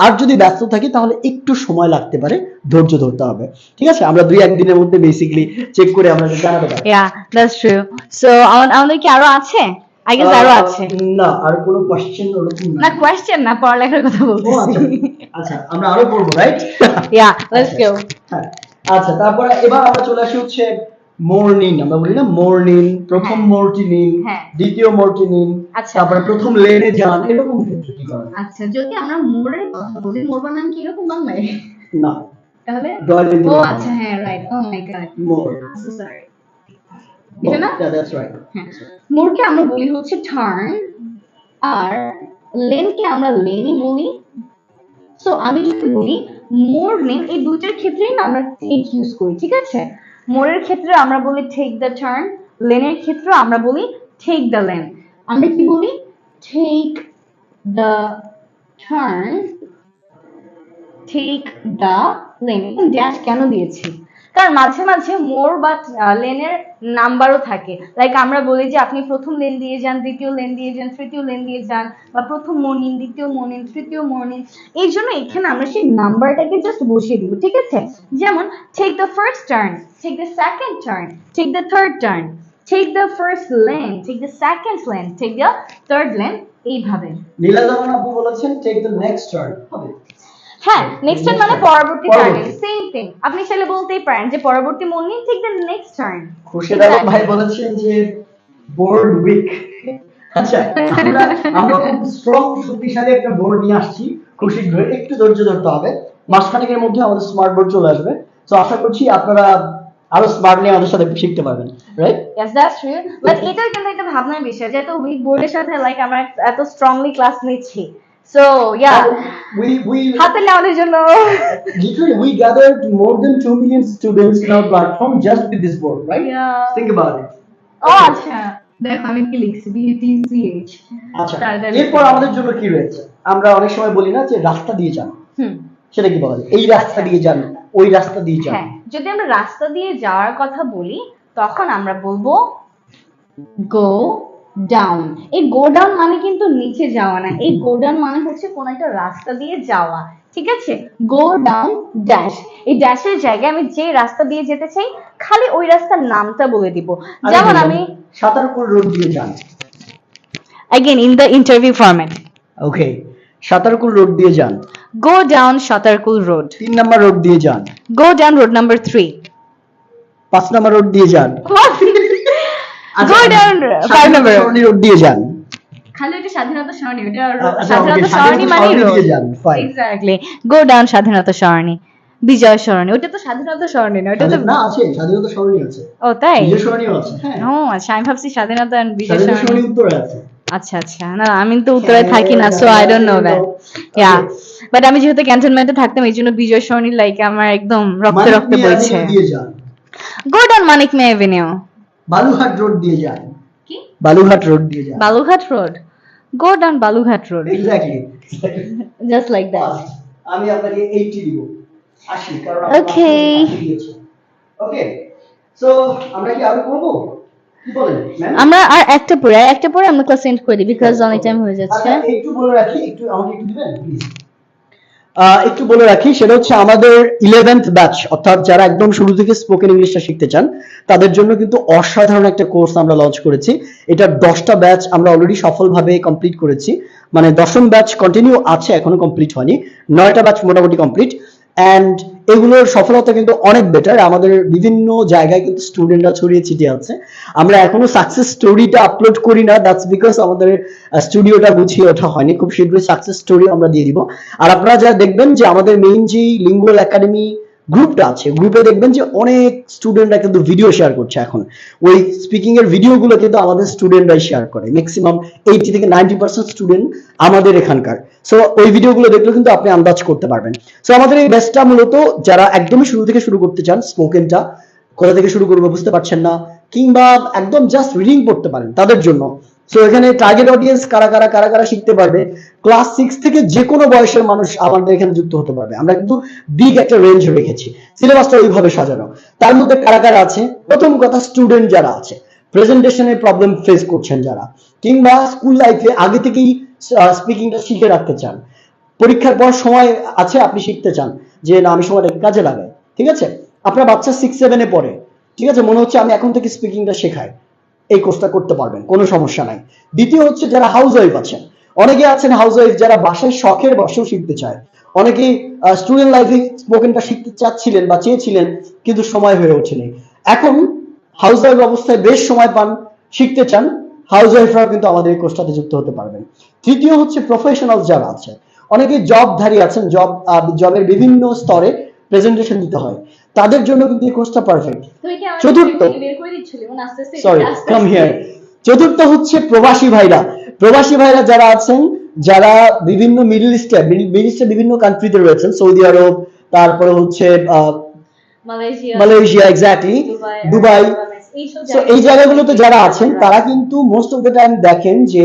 আর যদি ব্যস্ত থাকি তাহলে একটু সময় লাগতে পারে, ধৈর্য ধরতে হবে, ঠিক আছে? আমরা 2-1 দিনের মধ্যে বেসিক্যালি চেক করে আমরা জানাতে পারি। ইয়া, দ্যাটস ট্রু। সো আমাদের কি আরো আছে? আই গেস আরো আছে। না, আর কোনো কোশ্চেন ওরকম না, কোয়েশ্চেন না, পড়ালেখার কথা বলতেছি। আচ্ছা, আমরা আরো পড়বো, রাইট? Yeah, let's go. হ্যাঁ, আচ্ছা, তারপরে এবার আমরা চলে আসি হচ্ছে মর্নিং। আমরা বলি না মর্নিং, প্রথম মোড়টি নিন, দ্বিতীয় মোড়টি নিন, তারপরে প্রথম লেনে যান, এরকম ক্ষেত্রে কি করা? আচ্ছা, যদি আমরা মোড়ের কথা বলি, মোড় বানান কি এরকম বাংলায়? না, তাহলে ও আচ্ছা, হ্যাঁ, রাইট, ও মাই গড, মোড়, সো সরি, এটা না? Yeah, that's right. মোড়কে আমরা বলি হচ্ছে টার্ন, আর লেনকে আমরা লেনই বলি। সো আমি যদি বলি মর্নিং, এই দুইটার ক্ষেত্রেই না আমরা টেক ইউজ করি, ঠিক আছে? মোড়ের ক্ষেত্রে আমরা বলি টেক দ্য টার্ন, লেনের ক্ষেত্রে আমরা বলি টেক দ্য লেন। আমরা কি বলি? Take the turn, take the lane. Dash কেন দিয়েছি? কারণ মাঝে মাঝে মোড় বা লেনের নাম্বারও থাকে, লাইক আমরা বলি যে আপনি প্রথম লেন দিয়ে যান, দ্বিতীয় লেন দিয়ে যান, তৃতীয় লেন দিয়ে যান, বা প্রথম মর্নিং, দ্বিতীয় মর্নিং, তৃতীয় মর্নিং। এই জন্য এখানে আমরা সেই নাম্বারটাকে জাস্ট বসিয়ে দিব, ঠিক আছে? যেমন take the first turn, take the second turn, take the third turn. take the first lane, take the second lane, take the third lane, এইভাবে। নীলা জামান আপু বলেছেন take the next turn হবে। হ্যাঁ, next turn মানে পরবর্তী টার্ন, সেম থিং। আপনি চাইলে বলতেই পারেন যে পরবর্তী মোড় নিয়ে take the next turn। Khurshed Alam ভাই বলেছেন যে বোর্ড উইক। আচ্ছা, আমরা খুব স্ট্রং শক্তিশালী একটা বোর্ড নিয়ে আসছি, খুব শীঘ্রই, একটু ধৈর্য ধরতে হবে, মাসখানেকের মধ্যে আমাদের স্মার্ট বোর্ড চলে আসবে। তো আশা করছি আপনারা আরো স্মার্টলি আমাদের সাথে শিখতে পারবেন, right? Yes, that's true. But এটা কিন্তু একটা ভাবনার বিষয়, যেহেতু উইক বোর্ডের সাথে লাইক আমরা এত স্ট্রংলি ক্লাস নিচ্ছি, সো ইয়া we হাতে নেওয়ার জন্য literally we gathered more than 2 million students in our platform just with this board, right? Yeah. Think about it. ও আচ্ছা, দেখো আমি কি লিখছি, BTCH। আচ্ছা, এরপর আমাদের জন্য কি রয়েছে? আমরা অনেক সময় বলি না যে রাস্তা দিয়ে যান, সেটা কি বলা যায়? এই রাস্তা দিয়ে যান, ওই রাস্তা দিয়ে যান। হ্যাঁ, যদি আমরা রাস্তা দিয়ে যাওয়ার কথা বলি তখন আমরা বলবো গো ডাউন। এই গো ডাউন মানে কিন্তু নিচে যাওয়া না, এই গো ডাউন মানে হচ্ছে কোন একটা রাস্তা দিয়ে যাওয়া, ঠিক আছে? গো ডাউন ড্যাশ, এই ড্যাশের জায়গায় আমি যে রাস্তা দিয়ে যেতে চাই খালি ওই রাস্তার নামটা বলে দিব। যেমন আমি সাতারকুল রোড দিয়ে যান, again in the interview format, okay, Satarkul road দিয়ে যান। go down Shatarkul road, 3 number road দিয়ে যান। go down road number 3, 5 number road দিয়ে যান। go down 5 number সরণি রোড দিয়ে যান। খালি এটা স্বাধীনতা সরণি, এটা আচ্ছা, স্বাধীনতা okay, সরণি মানে স্বাধীনতা সরণি দিয়ে রোড, যান, fine. এক্স্যাক্টলি। go down স্বাধীনতা সরণি, বিজয় সরণি, ওটা তো স্বাধীনতা সরণি না, ওটা তো না, আছে স্বাধীনতা সরণি আছে, ও তাই? বিজয় সরণিও আছে, হ্যাঁ। ও আচ্ছা, আমি ভাবছি স্বাধীনতা and বিজয় স্বাধীনতা সরণি। সরণি উত্তরে আছে। আচ্ছা আচ্ছা, না আমি তো উত্তরে থাকি না, so I don't know that. Yeah, but আমি যেহেতু ক্যান্টনমেন্টে থাকতাম এই জন্য বিজয় সরণি লাইক আমার একদম রক্তে রক্তে বইছে। দিয়ে যান। go down মানিক মে এভিনিউ, বালুঘাট রোড দিয়ে যান। কি? বালুঘাট রোড দিয়ে যান। Balughat road, go down Balughat road, exactly, just like that. আমি আপনাকে 80 দিব, 80, কারণ Okay. ওকে, সো আমরা কি আরো করব? কি বলেন ম্যাম? আমরা আর একটা পরে আমরা ক্লাস এন্ড করে দিই, বিকজ অনেক টাইম হয়ে যাচ্ছে। আচ্ছা, একটু বলে রাখি, একটু আমাকে একটু দিবেন প্লিজ। একটু বলে রাখি, সেটা হচ্ছে আমাদের 11th ব্যাচ, অর্থাৎ যারা একদম শুরু থেকে স্পোকেন ইংলিশটা শিখতে চান তাদের জন্য কিন্তু অসাধারণ একটা কোর্স আমরা লঞ্চ করেছি। এটা 10টা ব্যাচ আমরা অলরেডি সফলভাবে কমপ্লিট করেছি, মানে 10ম ব্যাচ কন্টিনিউ আছে, এখনো কমপ্লিট হয়নি, 9টা ব্যাচ মোটামুটি কমপ্লিট। অ্যান্ড এগুলোর সফলতা কিন্তু অনেক বেটার, আমাদের বিভিন্ন জায়গায় কিন্তু স্টুডেন্টরা ছড়িয়ে ছিটিয়ে আছে। আমরা এখনো সাকসেস স্টোরিটা আপলোড করি না, দ্যাটস বিকজ আমাদের স্টুডিওটা গুছিয়ে ওঠা হয়নি। খুব শীঘ্রই সাকসেস স্টোরি আমরা দিয়ে দিব। আর আপনারা যারা দেখবেন যে আমাদের মেইন যে লিঙ্গুয়াল একাডেমি গ্রুপটা আছে, গ্রুপে দেখবেন যে অনেক স্টুডেন্টরা কিন্তু ভিডিও শেয়ার করছে। এখন ওই স্পিকিং এর ভিডিওগুলো কিন্তু আমাদের স্টুডেন্টরাই শেয়ার করে, ম্যাক্সিমাম 80 থেকে 90% স্টুডেন্ট আমাদের এখানকার। সো ওই ভিডিওগুলো দেখলে কিন্তু আপনি আন্দাজ করতে পারবেন। সো আমাদের এই ব্যাচটা মূলত যারা একদমই শুরু থেকে শুরু করতে চান, স্পোকেনটা কোথা থেকে শুরু করবো বুঝতে পারছেন না, কিংবা একদম জাস্ট রিডিং পড়তে পারেন তাদের জন্য। সো এখানে টার্গেট অডিয়েন্স কারা কারা শিখতে পারবে, ক্লাস 6 থেকে যে কোনো বয়সের মানুষ আমাদের এখানে যুক্ত হতে পারবে। আমরা কিন্তু বিগ একটা রেঞ্জ রেখেছি, সিলেবাসটা ওইভাবে সাজানো। তার মধ্যে কারা আছে? প্রথম কথা, স্টুডেন্ট যারা আছে, প্রেজেন্টেশনের প্রবলেম ফেস করছেন যারা, কিংবা স্কুল লাইফে আগে থেকেই স্পিকিংটা শিখে রাখতে চান, পরীক্ষার পর সময় আছে আপনি শিখতে চান যে না আমি সময়টাকে কাজে লাগাই, ঠিক আছে? আপনার বাচ্চা 6-7 পড়ে, ঠিক আছে, মনে হচ্ছে আমি এখন থেকে স্পিকিংটা শেখাই, এই কোর্সটা করতে পারবেন, কোনো সমস্যা নাই। দ্বিতীয় হচ্ছে যারা হাউস ওয়াইফ আছেন, অনেকে আছেন হাউস ওয়াইফ যারা বাসায় শখের বসেও শিখতে চায়, অনেকেই স্টুডেন্ট লাইফে স্পোকেনটা শিখতে চাচ্ছিলেন বা চেয়েছিলেন কিন্তু সময় হয়ে ওঠেনি, এখন হাউস ওয়াইফ অবস্থায় বেশ সময় পান, শিখতে চান, হাউস ওয়াইফরা কিন্তু আমাদের এই কোর্সটাতে যুক্ত হতে পারবেন। তৃতীয় হচ্ছে প্রফেশনাল যারা আছে, অনেকে জবধারী আছেন, জবের বিভিন্ন স্তরে প্রেজেন্টেশন দিতে হয়, তাদের জন্য কিন্তু এই কোর্সটা পারফেক্ট। চতুর্থ হচ্ছে প্রবাসী ভাইরা যারা আছেন, যারা বিভিন্ন মিডল ইস্টে বিভিন্ন কান্ট্রিতে রয়েছেন, সৌদি আরব, তারপরে হচ্ছে মালয়েশিয়া, এক্স্যাক্টলি, দুবাই। এই জায়গাগুলোতে যারা আছেন তারা কিন্তু মোস্ট অফ দ্য টাইম দেখেন যে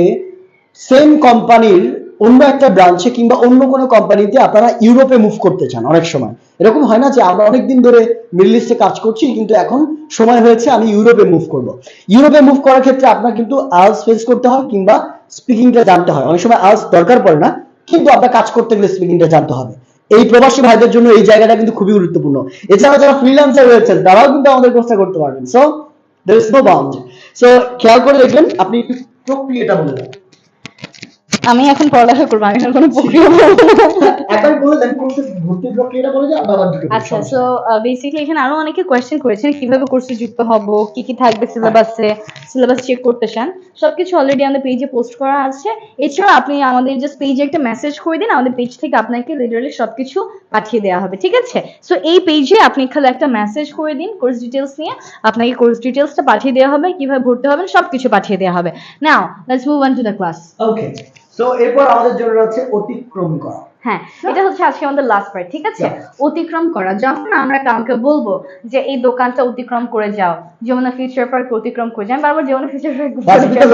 সেম কোম্পানির অন্য একটা ব্রাঞ্চে কিংবা অন্য কোনো কোম্পানিতে আপনারা ইউরোপে মুভ করতে চান। অনেক সময় এরকম হয় না যে আমরা অনেকদিন ধরে মিডল ইস্টে কাজ করছি কিন্তু এখন সময় হয়েছে আমি ইউরোপে মুভ করব। ইউরোপে মুভ করার ক্ষেত্রে আপনার কিন্তু আইএলটিএস ফেস করতে হয় কিংবা স্পিকিংটা জানতে হয়। অনেক সময় আইএলটিএস দরকার পড়ে না, কিন্তু আপনার কাজ করতে গেলে স্পিকিংটা জানতে হবে। এই প্রবাসী ভাইদের জন্য এই জায়গাটা কিন্তু খুবই গুরুত্বপূর্ণ। এছাড়াও যারা ফ্রিল্যান্সার রয়েছেন তারাও কিন্তু আমাদের কোর্সটা করতে পারবেন। So there is no bound. So খেয়াল করে দেখবেন, আপনি একটু প্রক্রিয়াটা বলে দেন। আমি এখন পড়ালেখা করবো, আমি এখন কোনো প্রক্রিয়া বলবো না। একবার বলে দেন, কোর্সের ভর্তি প্রক্রিয়াটা বলে দেন, আবার দুটো আচ্ছা, সো বেসিক্যালি এখানে আরো অনেকে কোয়েশ্চেন করেছেন কিভাবে কোর্সে যুক্ত হব, কি কি থাকবে সিলেবাসে, সিলেবাস চেক করতে চান, সবকিছু অলরেডি আমাদের পেজে পোস্ট করা আছে। এছাড়া আপনি আমাদের জাস্ট পেজে একটা মেসেজ করে দিন, আমাদের পেজ থেকে আপনাকে লিটারালি সবকিছু পাঠিয়ে দেওয়া হবে, ঠিক আছে? সো এই পেজে আপনি খালি একটা মেসেজ করে দিন কোর্স ডিটেলস নিয়ে, আপনাকে কোর্স ডিটেলসটা পাঠিয়ে দেওয়া হবে, কিভাবে ভর্তি হবেন সবকিছু পাঠিয়ে দেওয়া হবে। Now let's move on to the class. Okay, so এরপর আমাদের জন্য আছে অতিক্রম করা। হ্যাঁ, এটা হচ্ছে আজকে আমাদের লাস্ট পার্ট, ঠিক আছে? অতিক্রম করা। যখন আমরা কাউকে বলবো যে এই দোকানটা অতিক্রম করে যাও, যমুনা ফিউচার পার্ক অতিক্রম করে যান, বারবার যমুনা ফিউচার পার্ক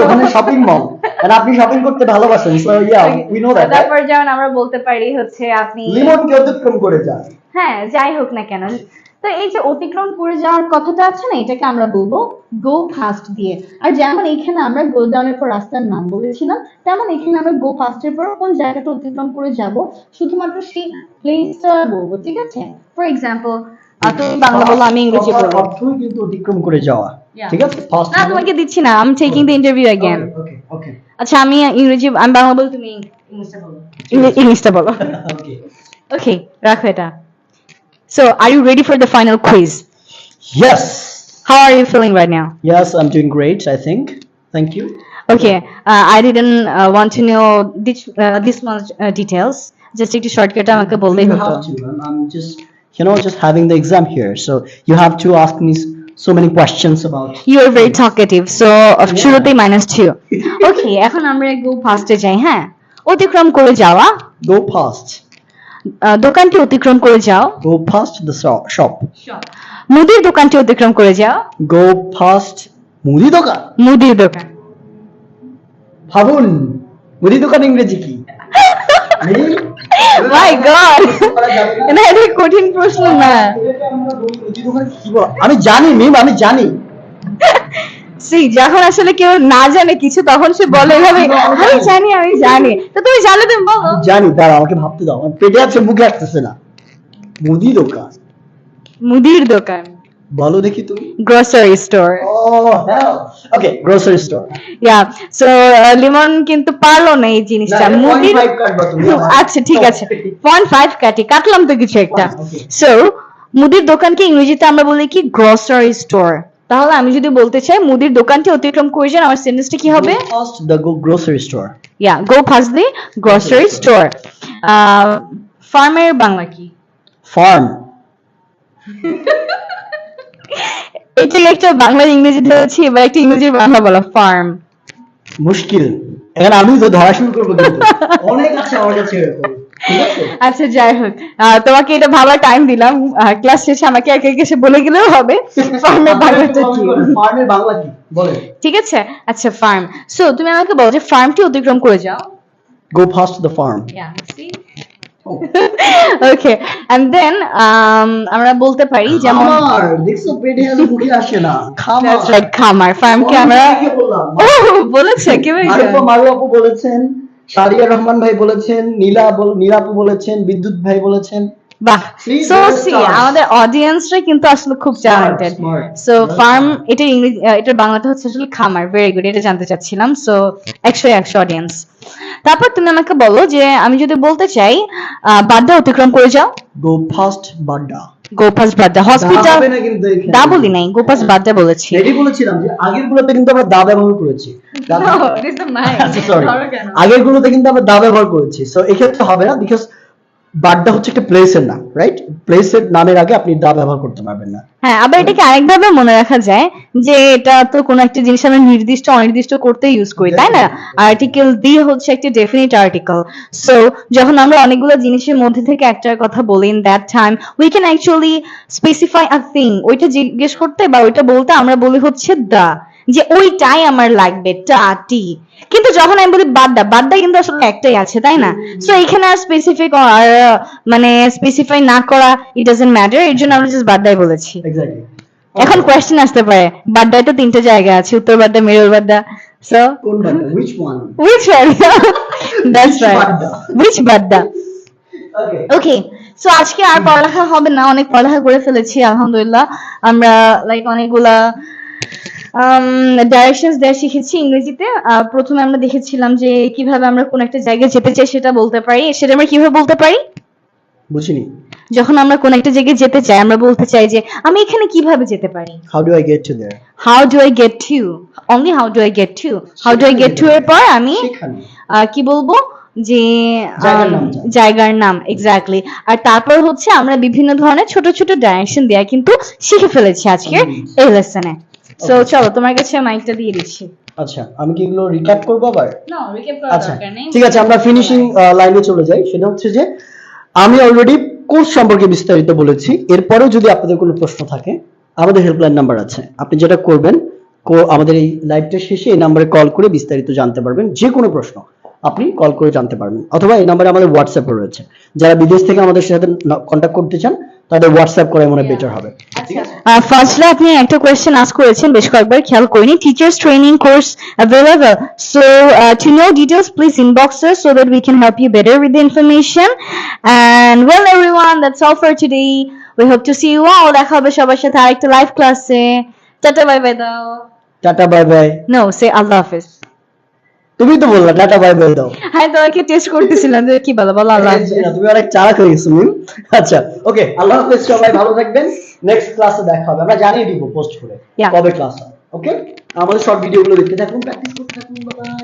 ওখানে শপিং মল, আর আপনি শপিং করতে ভালোবাসেন, so yeah we know that. তারপর যেমন আমরা বলতে পারি হচ্ছে আপনি লিমনকে অতিক্রম করে যান। হ্যাঁ, যাই হোক না কেন, তো এই যে অতিক্রম করে যাওয়ার কথাটা আছে না, এটাকে আমরা বলবো গো ফাস্ট দিয়ে। আর যেমন এখানে আমরা গো ডাউনের পর রাস্তার নাম বলেছিলাম, তেমন এখানে আমরা গো ফাস্টের পর কোন জায়গাটা অতিক্রম করে যাব শুধুমাত্র সেই প্লেসটা বলবো, ঠিক আছে? ফর এক্সাম্পল তুমি বাংলা বলো, আমি ইংরেজি বলবো। অর্থই কিন্তু অতিক্রম করে যাওয়া, ঠিক আছে? ফাস্ট না, তোমাকে দিচ্ছি না, আমি টেকিং দ্য ইন্টারভিউ अगेन। ওকে ওকে আচ্ছা, আমি ইংরেজি, আমি বাংলা বলবো, তুমি ইংলিশটা বলো। ইংলিশটা বলো। ওকে ওকে, রাখো এটা। So, are you ready for the final quiz? Yes. How are you feeling right now? Yes, I'm doing great, I think. Thank you. Okay, I didn't want to know this much details. Just একটু shortcut আমাকে বললেই You হতো। have to. I'm just, just having the exam here, so you have to ask me so many questions about. You are very talkative, so শুরুতেই -2. Okay, এখন আমরা go ফাস্টে যাই। হ্যাঁ, অতিক্রম করে যাওয়া, Go past. দোকানটি অতিক্রম করে যাও, Go past the shop. মুদির দোকানটি অতিক্রম করে যাও, Go past মুদি দোকান। মুদির দোকান। ভাবুন, মুদি দোকান ইংরেজি কি? My God, না, এটা কঠিন প্রশ্ন না। আমি জানি মিম, আমি জানি। See, যখন আসলে কেউ না জানে কিছু তখন সে বলে এভাবে, আমি জানি। তো তুমি জানলে তুমি বলো। জানি, দাঁড়া আমাকে ভাবতে দাও, আমার পেটে আছে, মুখে আসতেছে না। মুদি দোকান, মুদির দোকান, বলো দেখি তুমি। Grocery store. Okay, grocery store. Yeah, so Limon কিন্তু পারলো না এই জিনিসটা। মুদির, আচ্ছা ঠিক আছে, 0.5 কাটলাম তো কিছু একটা। সো মুদির দোকানকে ইংরেজিতে আমরা বলি কি? Grocery store. তাহলে আমি যদি বলতে চাই মুদির দোকানটি অতিক্রম করে যান, আমার সেন্টেন্সটা কি হবে? Past the grocery store. Yeah, go fast the grocery store. ফার্মের বাংলা কি? Farm. এটা একটা বাংলা ইংরেজি ধরেছি, এবার একটা ইংরেজির বাংলা বলো। ফার্ম মুশকিল, এখন আমি তো ধরা শুরু করবো কিন্তু অনেক আছে আমার কাছে এরকম, ঠিক আছে? আচ্ছা, যাই হোক, তোমাকে এটা ভাবার টাইম দিলাম, ক্লাস শেষে আমাকে একে একে এসে বলে গেলেও হবে ফার্মের বাংলাটা কি। ফার্মের বাংলা কি বলে? ঠিক আছে, আচ্ছা ফার্ম। সো তুমি আমাকে বলো যে ফার্মটি অতিক্রম করে যাও। Go past the farm. Okay, and then আমরা বলতে পারি যেমন খামার, দেখছো পেটে আর মুখে আসে না। খামার, দ্যাটস রাইট, খামার। ফার্মকে আমরা কি বললাম? বলেছে কি মারু আপু বলেছেন, সারিয়া রহমান ভাই বলেছেন, নীলাপু বলেছেন, বিদ্যুৎ ভাই বলেছেন। বাহ, See, so they're C stars. আমাদের অডিয়েন্সরা কিন্তু আসলে খুব talented. smart. So They're farm, smart. এটা ইংরেজি, এটার বাংলাটা হচ্ছে আসলে খামার। ভেরি গুড, এটা জানতে চাচ্ছিলাম। So 100 audience. তারপর তুমি আমাকে বলো যে আমি যদি বলতে চাই বাড্ডা অতিক্রম করে যাও। Go past Badda. Go past Badda hospital. হবে না কিন্তু এখানে। দা বলি নাই, গো পাস বাড্ডা বলেছি। এটাই বলেছিলাম যে আগের গুলোতে কিন্তু আমরা দা ব্যবহার করেছি। আচ্ছা, sorry, আগের গুলোতে কিন্তু আমরা দা ব্যবহার করেছি, সো এক্ষেত্রে হবে না, বিকজ বাড্ডা হচ্ছে একটা প্লেসের নাম, রাইট? প্লেসের নামের আগে আপনি দা ব্যবহার করতে পারবেন না। হ্যাঁ, আবার এটাকে আরেকভাবে মনে রাখা যায় যে এটা তো কোনো একটা জিনিস আমরা নির্দিষ্ট অনির্দিষ্ট করতে ইউজ করি, তাই না? আর্টিকেল দি হচ্ছে একটা ডেফিনিট আর্টিকেল। সো যখন আমরা অনেকগুলো জিনিসের মধ্যে থেকে একটার কথা বলি, in that time we can actually specify a thing. ওইটা জিজ্ঞেস করতে বা ওইটা বলতে আমরা বলি হচ্ছে দা, যে ওইটাই আমার লাগবে, টা টি। কিন্তু যখন আমি বলি বাড্ডা, বাড্ডা কিন্তু আসলে একটাই আছে, তাই না? সো এখানে আর স্পেসিফিক আর মানে স্পেসিফাই না করা, ইট ডাজন্ট ম্যাটার, এর জন্য আমরা জাস্ট বাড্ডাই বলেছি। এক্স্যাক্টলি। এখন কোয়েশ্চেন আসতে পারে, বাড্ডায় তো 3টে জায়গা আছে, উত্তর বাড্ডা, মেরুল বাড্ডা। সো কোন Badda? which one? which one? That's Which right, Badda? which Badda? Okay. Okay, so আজকে আর পড়ালেখা হবে না, অনেক পড়ালেখা করে ফেলেছি আলহামদুলিল্লাহ। আমরা লাইক অনেকগুলা ডাইরেকশনস দেওয়া শিখেছি ইংরেজিতে। প্রথমে আমরা দেখেছিলাম যে কিভাবে আমরা কোন একটা জায়গায় যেতে চাই সেটা বলতে পারি। সেটা আমরা কিভাবে বলতে পারি? বুঝিনি। যখন আমরা কোন একটা জায়গায় যেতে চাই আমরা বলতে চাই যে আমি এখানে কিভাবে যেতে পারি। How do I get to there? How do I get to, only how do I get to. How do I get to এর পর আমি সেখানে কি বলবো যে জায়গার নাম জানো। জায়গার নাম, এক্স্যাক্টলি। আর তারপর হচ্ছে আমরা বিভিন্ন ধরনের ছোট ছোট ডাইরেকশন দেয়া কিন্তু শিখে ফেলেছি আজকের এই লেসনে। সো চলো তোমার কাছে মাইকটা দিয়ে দিচ্ছি। আচ্ছা, আমি কি এগুলো রিক্যাপ করব আবার? না, রিক্যাপ করার আচ্ছা দরকার নেই। ঠিক আছে, আমরা ফিনিশিং লাইনে চলে যাই। সেটা হচ্ছে যে আমি অলরেডি কোর্স সম্পর্কে বিস্তারিত বলেছি। এরপরেও যদি আপনাদের কোনো প্রশ্ন থাকে, আমাদের হেল্পলাইন নাম্বার আছে। আপনি যেটা করবেন, আমাদের এই লাইভটা শেষে এই নাম্বারে কল করে বিস্তারিত জানতে পারবেন। যে কোনো প্রশ্ন আপনি কল করে জানতে পারবেন, অথবা এই নাম্বারে আমাদের হোয়াটসঅ্যাপ রয়েছে। যারা বিদেশ থেকে আমাদের সাথে কন্ট্যাক্ট করতে চান তাদের হোয়াটসঅ্যাপ করে মনে বেটার হবে। ফার্স্টলি আপনি একটা কোয়েশ্চেন আস্ক করেছেন, বেশ কয়েকবার খেয়াল করিনি। Teachers training course available, so to know details please inbox us so that we can help you better with the information. And well everyone, that's all for today. We hope to see you all. দেখা হবে সবার সাথে আরেকটা live ক্লাসে। Tata bye bye দাও। Tata bye bye. No, সে আল্লাহ হাফেজ। তুমি তো বললা টাটা বাই বাই দাও। হ্যাঁ, তোমাকে টেস্ট করতেছিলাম যে কি বলো, বলো আল্লাহ হাফেজ। তুমি অনেক চালাক হয়ে গেছো মিম। আচ্ছা ওকে, আল্লাহ হাফেজ, সবাই ভালো থাকবেন। নেক্সট ক্লাসে দেখা হবে, আমরা জানিয়ে দিব পোস্ট করে Yeah. কবে ক্লাস হবে। ওকে, আমাদের শর্ট ভিডিওগুলো দেখতে থাকুন, প্র্যাকটিস করতে থাকুন। Bye bye.